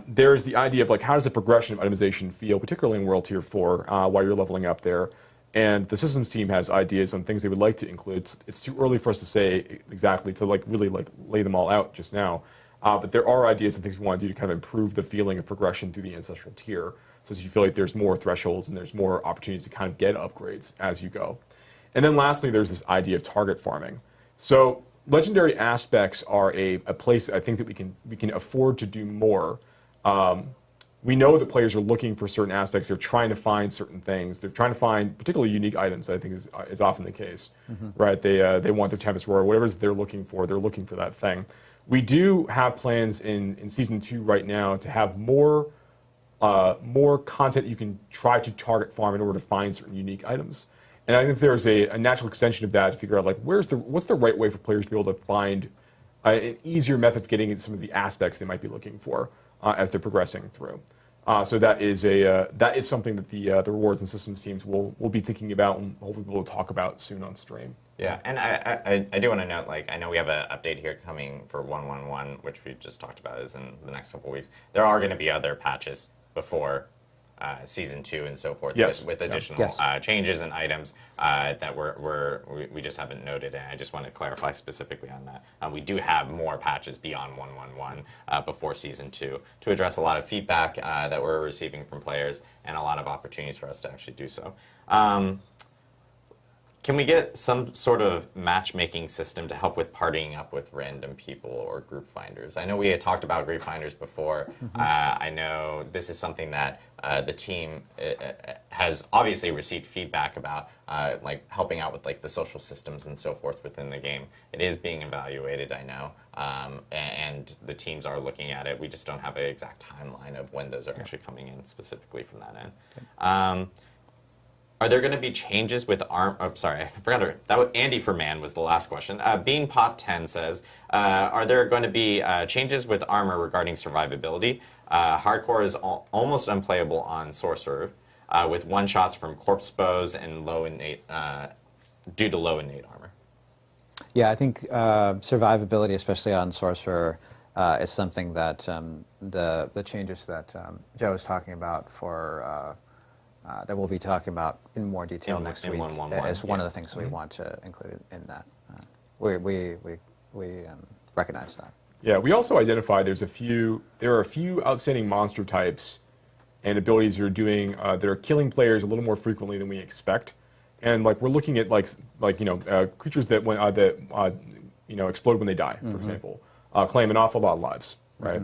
There's the idea of like how does the progression of itemization feel, particularly in World Tier 4, while you're leveling up there. And the systems team has ideas on things they would like to include. It's too early for us to say exactly, to like really like lay them all out just now. But there are ideas and things we want to do to kind of improve the feeling of progression through the ancestral tier, so that you feel like there's more thresholds and there's more opportunities to kind of get upgrades as you go. And then lastly, there's this idea of target farming. So legendary aspects are a place I think that we can afford to do more. We know that players are looking for certain aspects. They're trying to find certain things. They're trying to find particularly unique items. I think is often the case, right? They want their Tempest Roar, whatever it is they're looking for. They're looking for that thing. We do have plans in Season 2 right now to have more content you can try to target farm in order to find certain unique items. And I think there's a natural extension of that to figure out like what's the right way for players to be able to find an easier method of getting into some of the aspects they might be looking for as they're progressing through. So that is something that the rewards and systems teams will be thinking about and hopefully be able to talk about soon on stream. Yeah, and I do want to note, like, I know we have an update here coming for 1.1.1, which we just talked about is in the next couple of weeks. There are going to be other patches before Season 2 and so forth, with additional changes and items that we just haven't noted, and I just want to clarify specifically on that. We do have more patches beyond 1.1.1 before Season 2 to address a lot of feedback that we're receiving from players and a lot of opportunities for us to actually do so. Can we get some sort of matchmaking system to help with partying up with random people or group finders? I know we had talked about group finders before. I know this is something that the team has obviously received feedback about, like helping out with like the social systems and so forth within the game. It is being evaluated, I know, and the teams are looking at it. We just don't have an exact timeline of when those are actually coming in specifically from that end. Are there going to be changes with arm? Oh, sorry, I forgot that was Andy for Man was the last question. BeanPot10 says, are there going to be changes with armor regarding survivability? Hardcore is almost unplayable on Sorcerer with one-shots from corpse bows and low innate due to low innate armor. Yeah, I think survivability, especially on Sorcerer, is something that the changes that Joe was talking about for that we'll be talking about in more detail next week is one of the things we want to include in that. We recognize that. Yeah, we also identified there are a few outstanding monster types and abilities that are doing that are killing players a little more frequently than we expect, and like we're looking at creatures that explode when they die, for example, claim an awful lot of lives, right?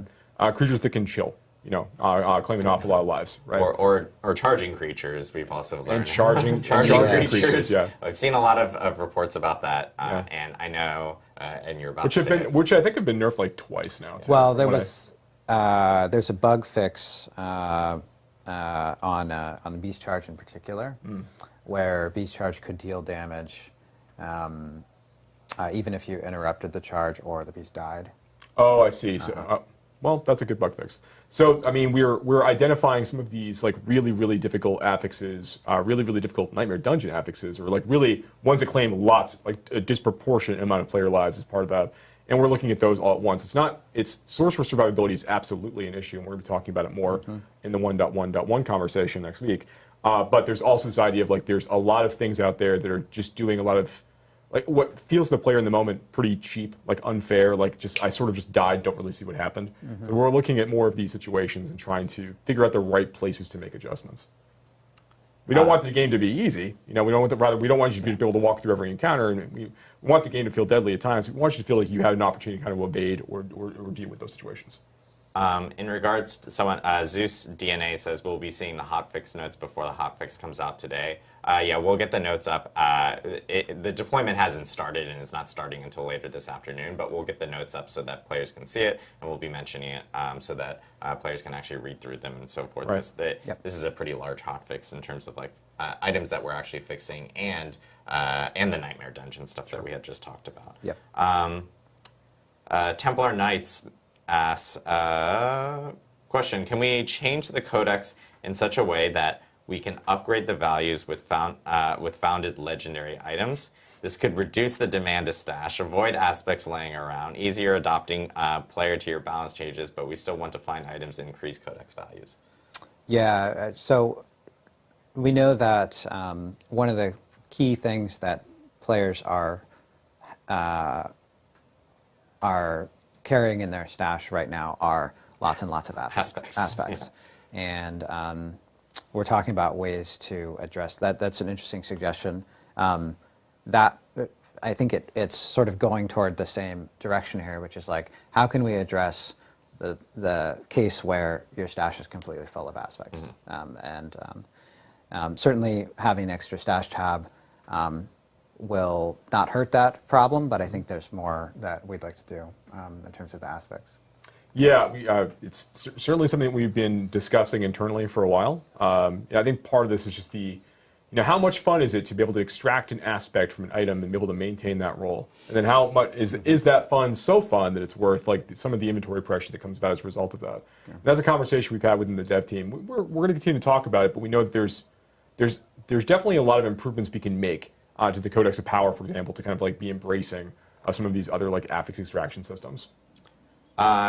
Creatures that can chill, claim an awful lot of lives, right? Or charging creatures, we've also learned. And charging creatures, yeah. I've seen a lot of reports about that, and I know, and you're about which I think have been nerfed like twice now. Too, well, there's a bug fix on the Beast Charge in particular, where Beast Charge could deal damage even if you interrupted the charge or the beast died. Oh, I see. So, well, that's a good bug fix. So, I mean, we're identifying some of these like really, really difficult affixes, really, really difficult Nightmare Dungeon affixes, or like really ones that claim lots, like a disproportionate amount of player lives as part of that. And we're looking at those all at once. It's Sorcerer survivability is absolutely an issue, and we're going to be talking about it more in the 1.1.1 conversation next week. But there's also this idea of like there's a lot of things out there that are just doing a lot of like what feels to the player in the moment pretty cheap, like unfair, like just I sort of just died, don't really see what happened. So we're looking at more of these situations and trying to figure out the right places to make adjustments. We don't want the game to be easy. We don't want you to be able to walk through every encounter, and we want the game to feel deadly at times. We want you to feel like you had an opportunity to kind of evade or deal with those situations. In regards to someone, Zeus DNA says we'll be seeing the hotfix notes before the hotfix comes out today. Yeah, we'll get the notes up. The deployment hasn't started and it's not starting until later this afternoon, but we'll get the notes up so that players can see it, and we'll be mentioning it so that players can actually read through them and so forth. Right. This is a pretty large hotfix in terms of like items that we're actually fixing and the Nightmare Dungeon stuff that we had just talked about. Yep. Templar Knights asks, question, can we change the codex in such a way that we can upgrade the values with founded legendary items? This could reduce the demand to stash, avoid aspects laying around, easier adopting player to your balance changes, but we still want to find items and increase codex values. Yeah, so we know that one of the key things that players are carrying in their stash right now are lots and lots of aspects. Yeah. And we're talking about ways to address that. That's an interesting suggestion. That I think it's sort of going toward the same direction here, which is like, how can we address the case where your stash is completely full of aspects? Certainly having an extra stash tab will not hurt that problem, but I think there's more that we'd like to do in terms of the aspects. Yeah, it's certainly something that we've been discussing internally for a while. I think part of this is just how much fun is it to be able to extract an aspect from an item and be able to maintain that role? And then how much is that fun so fun that it's worth like some of the inventory pressure that comes about as a result of that? Yeah. That's a conversation we've had within the dev team. We're going to continue to talk about it, but we know that there's definitely a lot of improvements we can make to the Codex of Power, for example, to kind of like be embracing some of these other like affix extraction systems.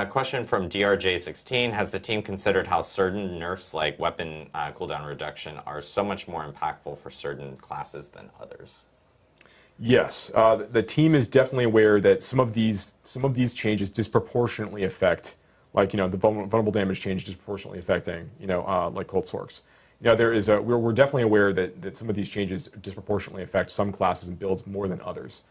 Question from DRJ16. Has the team considered how certain nerfs like weapon cooldown reduction are so much more impactful for certain classes than others? Yes, the team is definitely aware that some of these changes disproportionately affect, like the vulnerable damage change disproportionately affecting like Cold Sorks. We're definitely aware that some of these changes disproportionately affect some classes and builds more than others.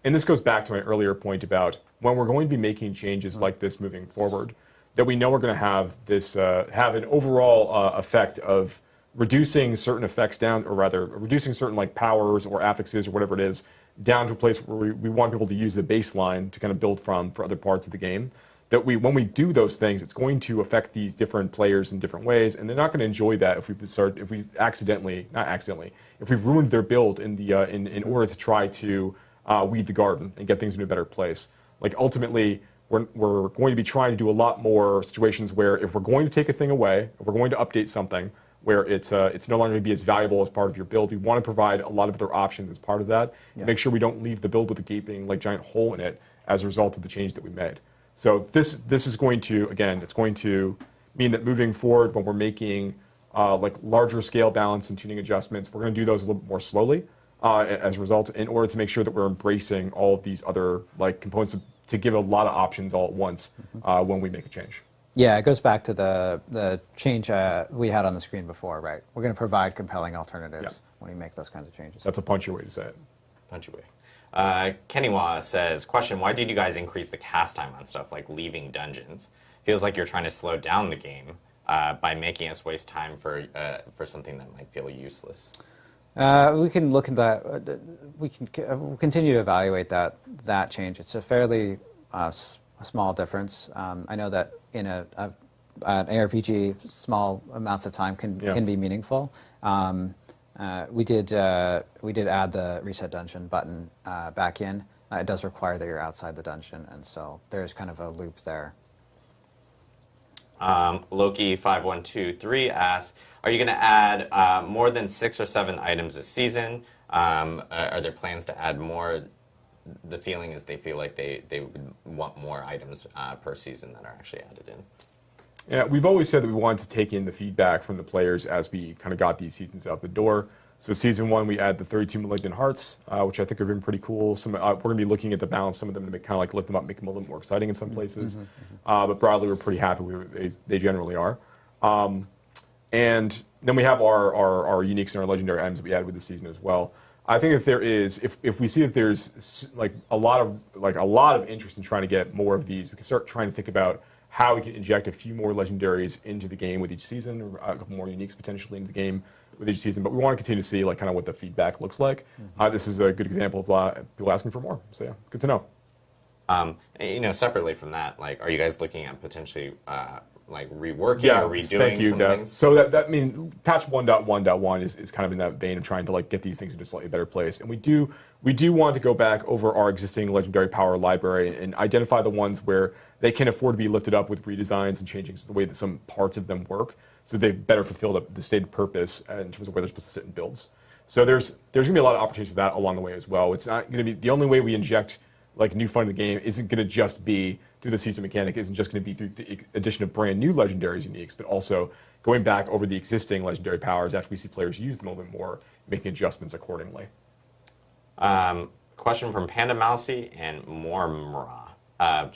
And this goes back to my earlier point about when we're going to be making changes like this moving forward, that we know we're going to have this have an overall effect of reducing certain effects down, or rather reducing certain like powers or affixes or whatever it is down to a place where we want people to use the baseline to kind of build from for other parts of the game. That when we do those things, it's going to affect these different players in different ways, and they're not going to enjoy that if we've ruined their build in order to try to weed the garden and get things into a better place. Like ultimately, we're going to be trying to do a lot more situations where if we're going to take a thing away, if we're going to update something, where it's no longer going to be as valuable as part of your build. We want to provide a lot of other options as part of that. Yeah. Make sure we don't leave the build with a gaping like giant hole in it as a result of the change that we made. So this is going to, again, it's going to mean that moving forward when we're making like larger scale balance and tuning adjustments, we're going to do those a little bit more slowly as a result, in order to make sure that we're embracing all of these other like components to give a lot of options all at once when we make a change. Yeah, it goes back to the change we had on the screen before, right? We're going to provide compelling alternatives when we make those kinds of changes. That's a punchy way to say it. Punchy way. Kennywa says, question, why did you guys increase the cast time on stuff like leaving dungeons? Feels like you're trying to slow down the game by making us waste time for something that might feel useless. We can look at that. We'll continue to evaluate that change. It's a fairly small difference. I know that in an ARPG, small amounts of time can be meaningful. We did add the reset dungeon button back in. It does require that you're outside the dungeon, and so there's kind of a loop there. Loki5123 asks, are you going to add more than 6 or 7 items a season? Are there plans to add more? The feeling is they feel like they would want more items per season that are actually added in. Yeah, we've always said that we wanted to take in the feedback from the players as we kind of got these seasons out the door. So season 1, we add the 32 Malignant Hearts, which I think have been pretty cool. We're going to be looking at the balance, some of them to kind of like lift them up, make them a little more exciting in some places. But broadly, we're pretty happy they generally are. And then we have our uniques and our legendary items that we add with the season as well. I think if we see that there's like a lot of interest in trying to get more of these, we can start trying to think about how we can inject a few more legendaries into the game with each season, or a couple more uniques potentially into the game with each season. But we want to continue to see like kind of what the feedback looks like. This is a good example of people asking for more. So yeah, good to know. Separately from that, like, are you guys looking at potentially like reworking or redoing some things? So that means patch 1.1.1 is kind of in that vein of trying to like get these things into a slightly better place. And we do want to go back over our existing legendary power library and identify the ones where they can afford to be lifted up with redesigns and changing the way that some parts of them work, so they better fulfill the stated purpose in terms of where they're supposed to sit in builds. So there's going to be a lot of opportunities for that along the way as well. It's not going to be the only way we inject like new fun in the game isn't going to just be through the season mechanic, isn't just going to be through the addition of brand new legendaries uniques, but also going back over the existing legendary powers after we see players use them a little bit more, making adjustments accordingly. Question from Panda Mousy and Mormra.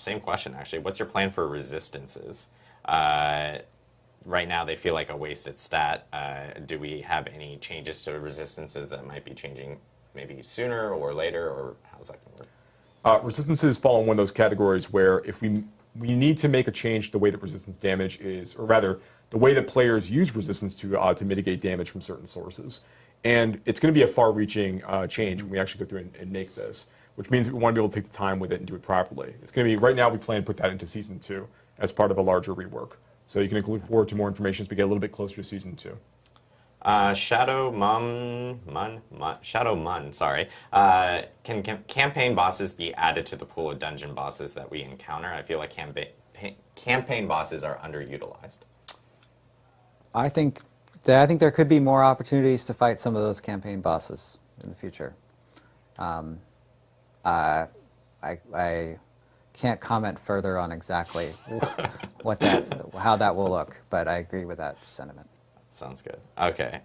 Same question, actually. What's your plan for resistances? Right now, they feel like a wasted stat. Do we have any changes to resistances that might be changing maybe sooner or later, or how's that going to work? Resistances fall in one of those categories where if we need to make a change to the way that resistance damage is, or rather, the way that players use resistance to mitigate damage from certain sources. And it's going to be a far-reaching change when we actually go through and make this, which means that we want to be able to take the time with it and do it properly. It's going to be, right now we plan to put that into Season 2 as part of a larger rework. So you can look forward to more information as we get a little bit closer to Season 2. Shadow Mun, sorry. Can campaign bosses be added to the pool of dungeon bosses that we encounter? I feel like campaign bosses are underutilized. I think there could be more opportunities to fight some of those campaign bosses in the future. I can't comment further on exactly how that will look, but I agree with that sentiment. Sounds good. Okay.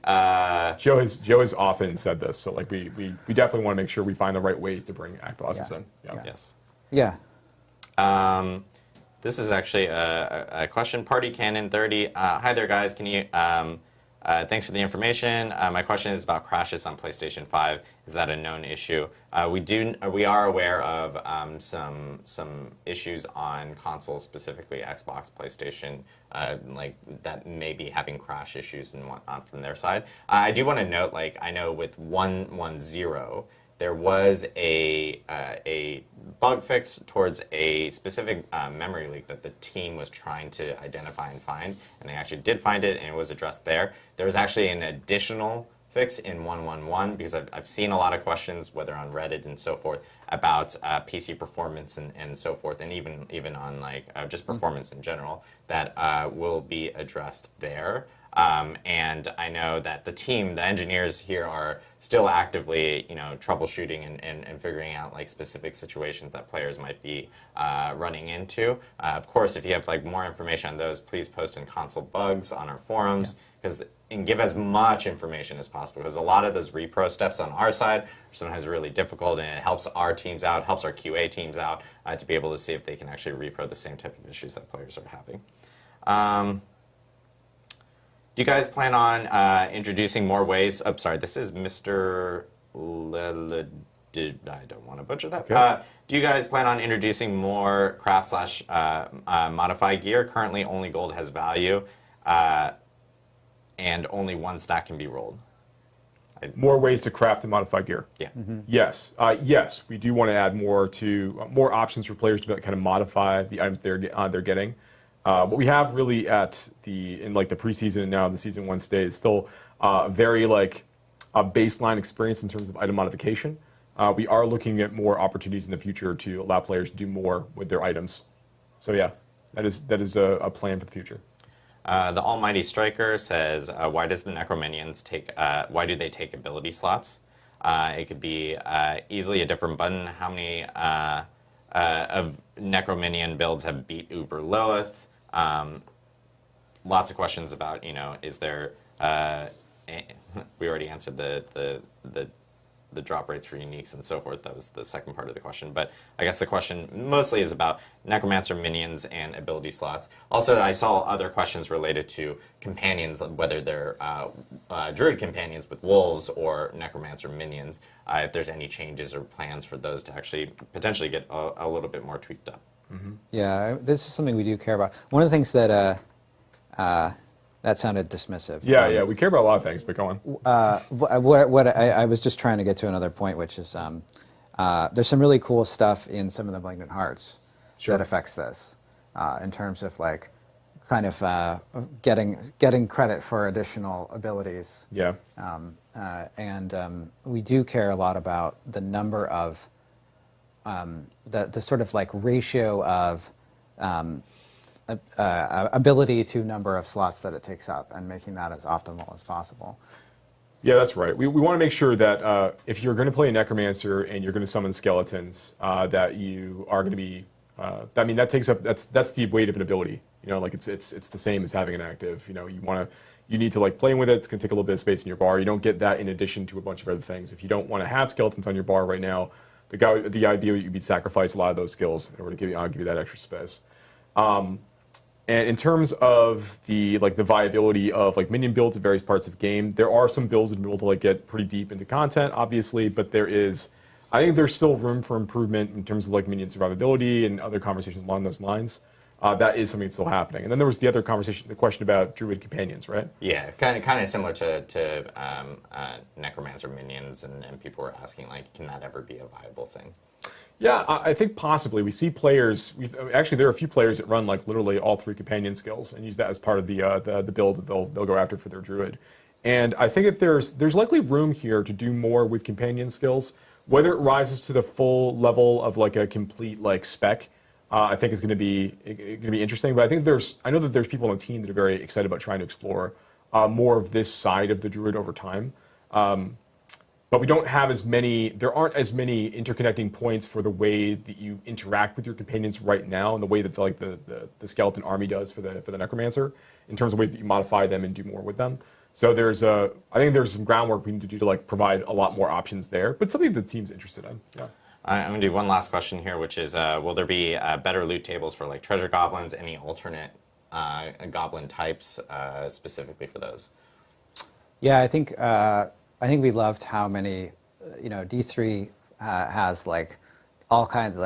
Joe has often said this, so like we definitely want to make sure we find the right ways to bring act bosses in. Yeah. Yes. Yeah. This is actually a question. Party Cannon 30. Hi there, guys. Can you? Thanks for the information. My question is about crashes on PlayStation 5. Is that a known issue? We are aware of some issues on consoles, specifically Xbox, PlayStation, like that may be having crash issues and whatnot from their side. I do want to note, like, I know with 1.10, there was a bug fix towards a specific memory leak that the team was trying to identify and find, and they actually did find it, and it was addressed there. There was actually an additional fix in 1.11, because I've seen a lot of questions, whether on Reddit and so forth, about PC performance and so forth, and even on like just performance in general, that will be addressed there. And I know that the engineers here are still actively, troubleshooting and figuring out like specific situations that players might be running into. Of course, if you have like more information on those, please post in console bugs on our forums, and give as much information as possible, because a lot of those repro steps on our side are sometimes really difficult, and it helps our teams out, helps our QA teams out to be able to see if they can actually repro the same type of issues that players are having. Do you guys plan on introducing more ways? Oh, sorry, this is Mr. I don't want to butcher that. Okay. Do you guys plan on introducing more craft / modify gear? Currently, only gold has value, and only one stack can be rolled. More ways to craft and modify gear. Yeah. Yes, yes, we do want to add more options for players to kind of modify the items they're getting. What we have really in the preseason and now the season 1 state is still very like a baseline experience in terms of item modification. We are looking at more opportunities in the future to allow players to do more with their items. So yeah, that is a plan for the future. The Almighty Striker says, why does the Necrominions why do they take ability slots? It could be easily a different button. How many of Necrominion builds have beat Uber Lilith? Lots of questions about, is there, we already answered the drop rates for uniques and so forth. That was the second part of the question. But I guess the question mostly is about Necromancer minions and ability slots. Also, I saw other questions related to companions, whether they're Druid companions with wolves or Necromancer minions, if there's any changes or plans for those to actually potentially get a little bit more tweaked up. Mm-hmm. Yeah, this is something we do care about. One of the things that that sounded dismissive. Yeah, we care about a lot of things, but go on. What I was just trying to get to another point, which is there's some really cool stuff in some of the Malignant Hearts that affects this, in terms of like kind of getting credit for additional abilities. Yeah. And we do care a lot about the number of the sort of like ratio of ability to number of slots that it takes up, and making that as optimal as possible. Yeah, that's right. We want to make sure that if you're going to play a Necromancer and you're going to summon skeletons, that you are going to be. I mean, that takes up that's the weight of an ability. Like it's the same as having an active. You need to like playing with it. It's going to take a little bit of space in your bar. You don't get that in addition to a bunch of other things. If you don't want to have skeletons on your bar right now, the idea that you'd be sacrifice a lot of those skills in order to give you that extra space. And in terms of the viability of like minion builds at various parts of the game, there are some builds that are able to like get pretty deep into content, obviously, but I think there's still room for improvement in terms of like minion survivability and other conversations along those lines. That is something that's still happening. And then there was the other conversation, the question about Druid companions, right? Yeah, kind of similar to Necromancer minions, and people were asking like, can that ever be a viable thing? Yeah, I think possibly. We see players. Actually, there are a few players that run like literally all 3 companion skills and use that as part of the build that they'll go after for their druid. And I think that there's likely room here to do more with companion skills. Whether it rises to the full level of like a complete like spec, I think is going to be interesting. But I know that there's people on the team that are very excited about trying to explore more of this side of the druid over time. But we don't have there aren't as many interconnecting points for the way that you interact with your companions right now, and the way that the skeleton army does for the Necromancer, in terms of ways that you modify them and do more with them. So I think there's some groundwork we need to do to like provide a lot more options there, but something that the team's interested in. Yeah. I'm going to do one last question here, which is, will there be better loot tables for like treasure goblins, any alternate goblin types specifically for those? Yeah, I think we loved how many, D3 has like all kinds of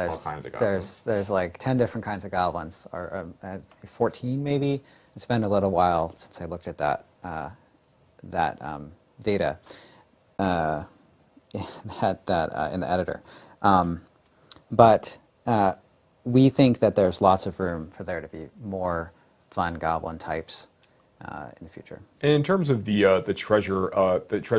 goblins. There's like 10 different kinds of goblins, or 14 maybe. It's been a little while since I looked at that data in the editor. But we think that there's lots of room for there to be more fun goblin types in the future. And in terms of the treasure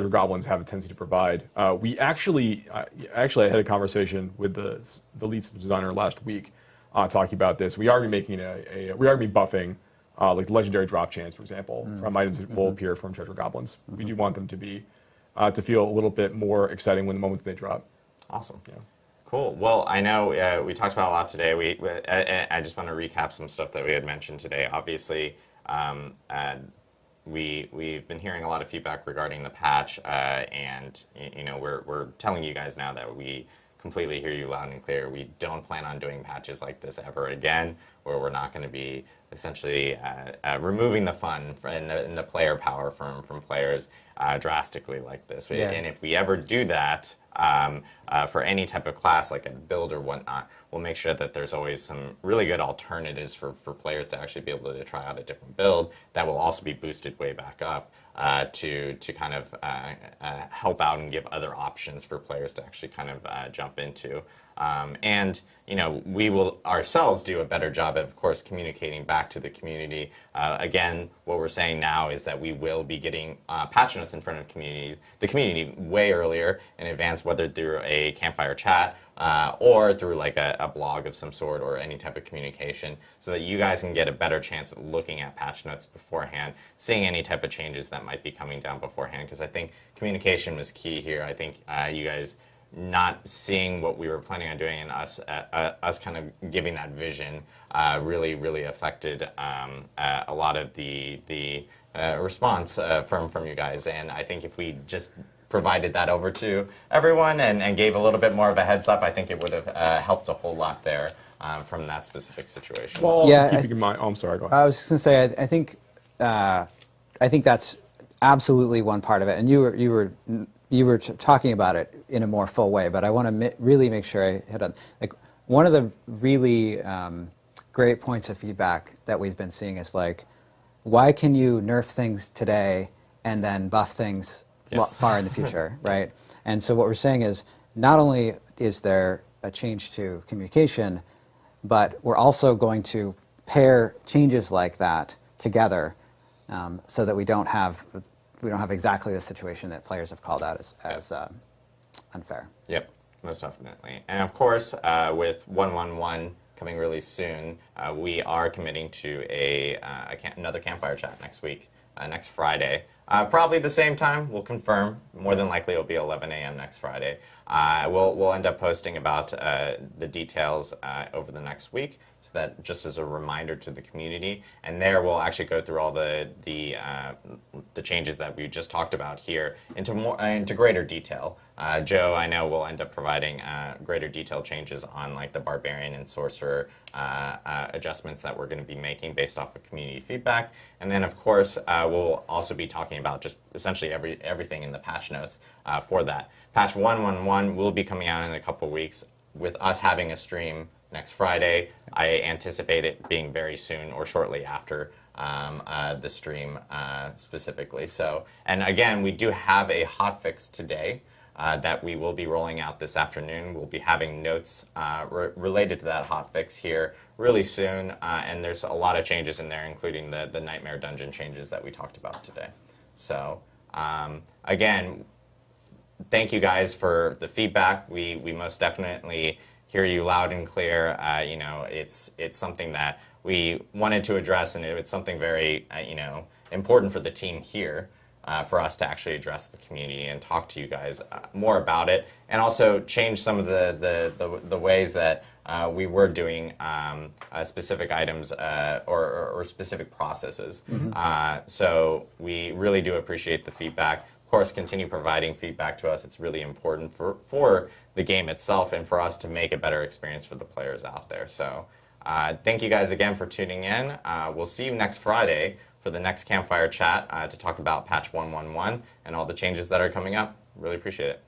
goblins have a tendency to provide, we actually I had a conversation with the lead system designer last week talking about this. We are going to be making we are going to be buffing like legendary drop chance, for example, from items that will appear from treasure goblins. We do want them to be to feel a little bit more exciting when the moment they drop. Awesome. Yeah. Cool. Well, I know we talked about a lot today. I just want to recap some stuff that we had mentioned today. Obviously, we've been hearing a lot of feedback regarding the patch, and we're telling you guys now that we completely hear you loud and clear. We don't plan on doing patches like this ever again, where we're not going to be essentially removing the fun and the player power from players drastically like this. Yeah. And if we ever do that for any type of class, like a build or whatnot, we'll make sure that there's always some really good alternatives for players to actually be able to try out a different build that will also be boosted way back up to kind of help out and give other options for players to actually kind of jump into. And we will ourselves do a better job of course, communicating back to the community. Again, what we're saying now is that we will be getting patch notes in front of the community way earlier in advance, whether through a campfire chat or through like a blog of some sort or any type of communication, so that you guys can get a better chance at looking at patch notes beforehand, seeing any type of changes that might be coming down beforehand. Because I think communication was key here. I think you guys not seeing what we were planning on doing and us kind of giving that vision really affected a lot of the response from you guys. And I think if we just provided that over to everyone and gave a little bit more of a heads up, I think it would have helped a whole lot there from that specific situation. Well, Yeah, keeping in mind, I'm sorry, go ahead. I was just going to say, I think that's absolutely one part of it, and you were talking about it in a more full way, but I want to really make sure I hit on, like, one of the really great points of feedback that we've been seeing is like, why can you nerf things today and then buff things far in the future, right? And so what we're saying is, not only is there a change to communication, but we're also going to pair changes like that together so that we don't have exactly the situation that players have called out as unfair. Yep, most definitely. And of course, with 1.1.1 coming really soon, we are committing to another campfire chat next week, next Friday. Probably the same time, we'll confirm. More than likely it'll be 11 a.m. next Friday. We'll end up posting about the details over the next week, so that just as a reminder to the community. And there we'll actually go through all the changes that we just talked about here into greater detail. Joe, I know, will end up providing greater detail changes on like the barbarian and sorcerer adjustments that we're going to be making based off of community feedback. And then of course we'll also be talking about just essentially everything in the patch notes for that. Patch 1.1.1 will be coming out in a couple weeks, with us having a stream next Friday. I anticipate it being very soon or shortly after the stream specifically. So, and again, we do have a hotfix today that we will be rolling out this afternoon. We'll be having notes related to that hotfix here really soon, and there's a lot of changes in there, including the Nightmare Dungeon changes that we talked about today. So, again, thank you guys for the feedback. We most definitely hear you loud and clear. It's something that we wanted to address, and it's something very important for the team here, for us to actually address the community and talk to you guys more about it, and also change some of the ways that we were doing specific items or specific processes. So we really do appreciate the feedback. Of course, continue providing feedback to us. It's really important for the game itself and for us to make a better experience for the players out there. So thank you guys again for tuning in. We'll see you next Friday for the next Campfire Chat to talk about patch 1.1.1 and all the changes that are coming up. Really appreciate it.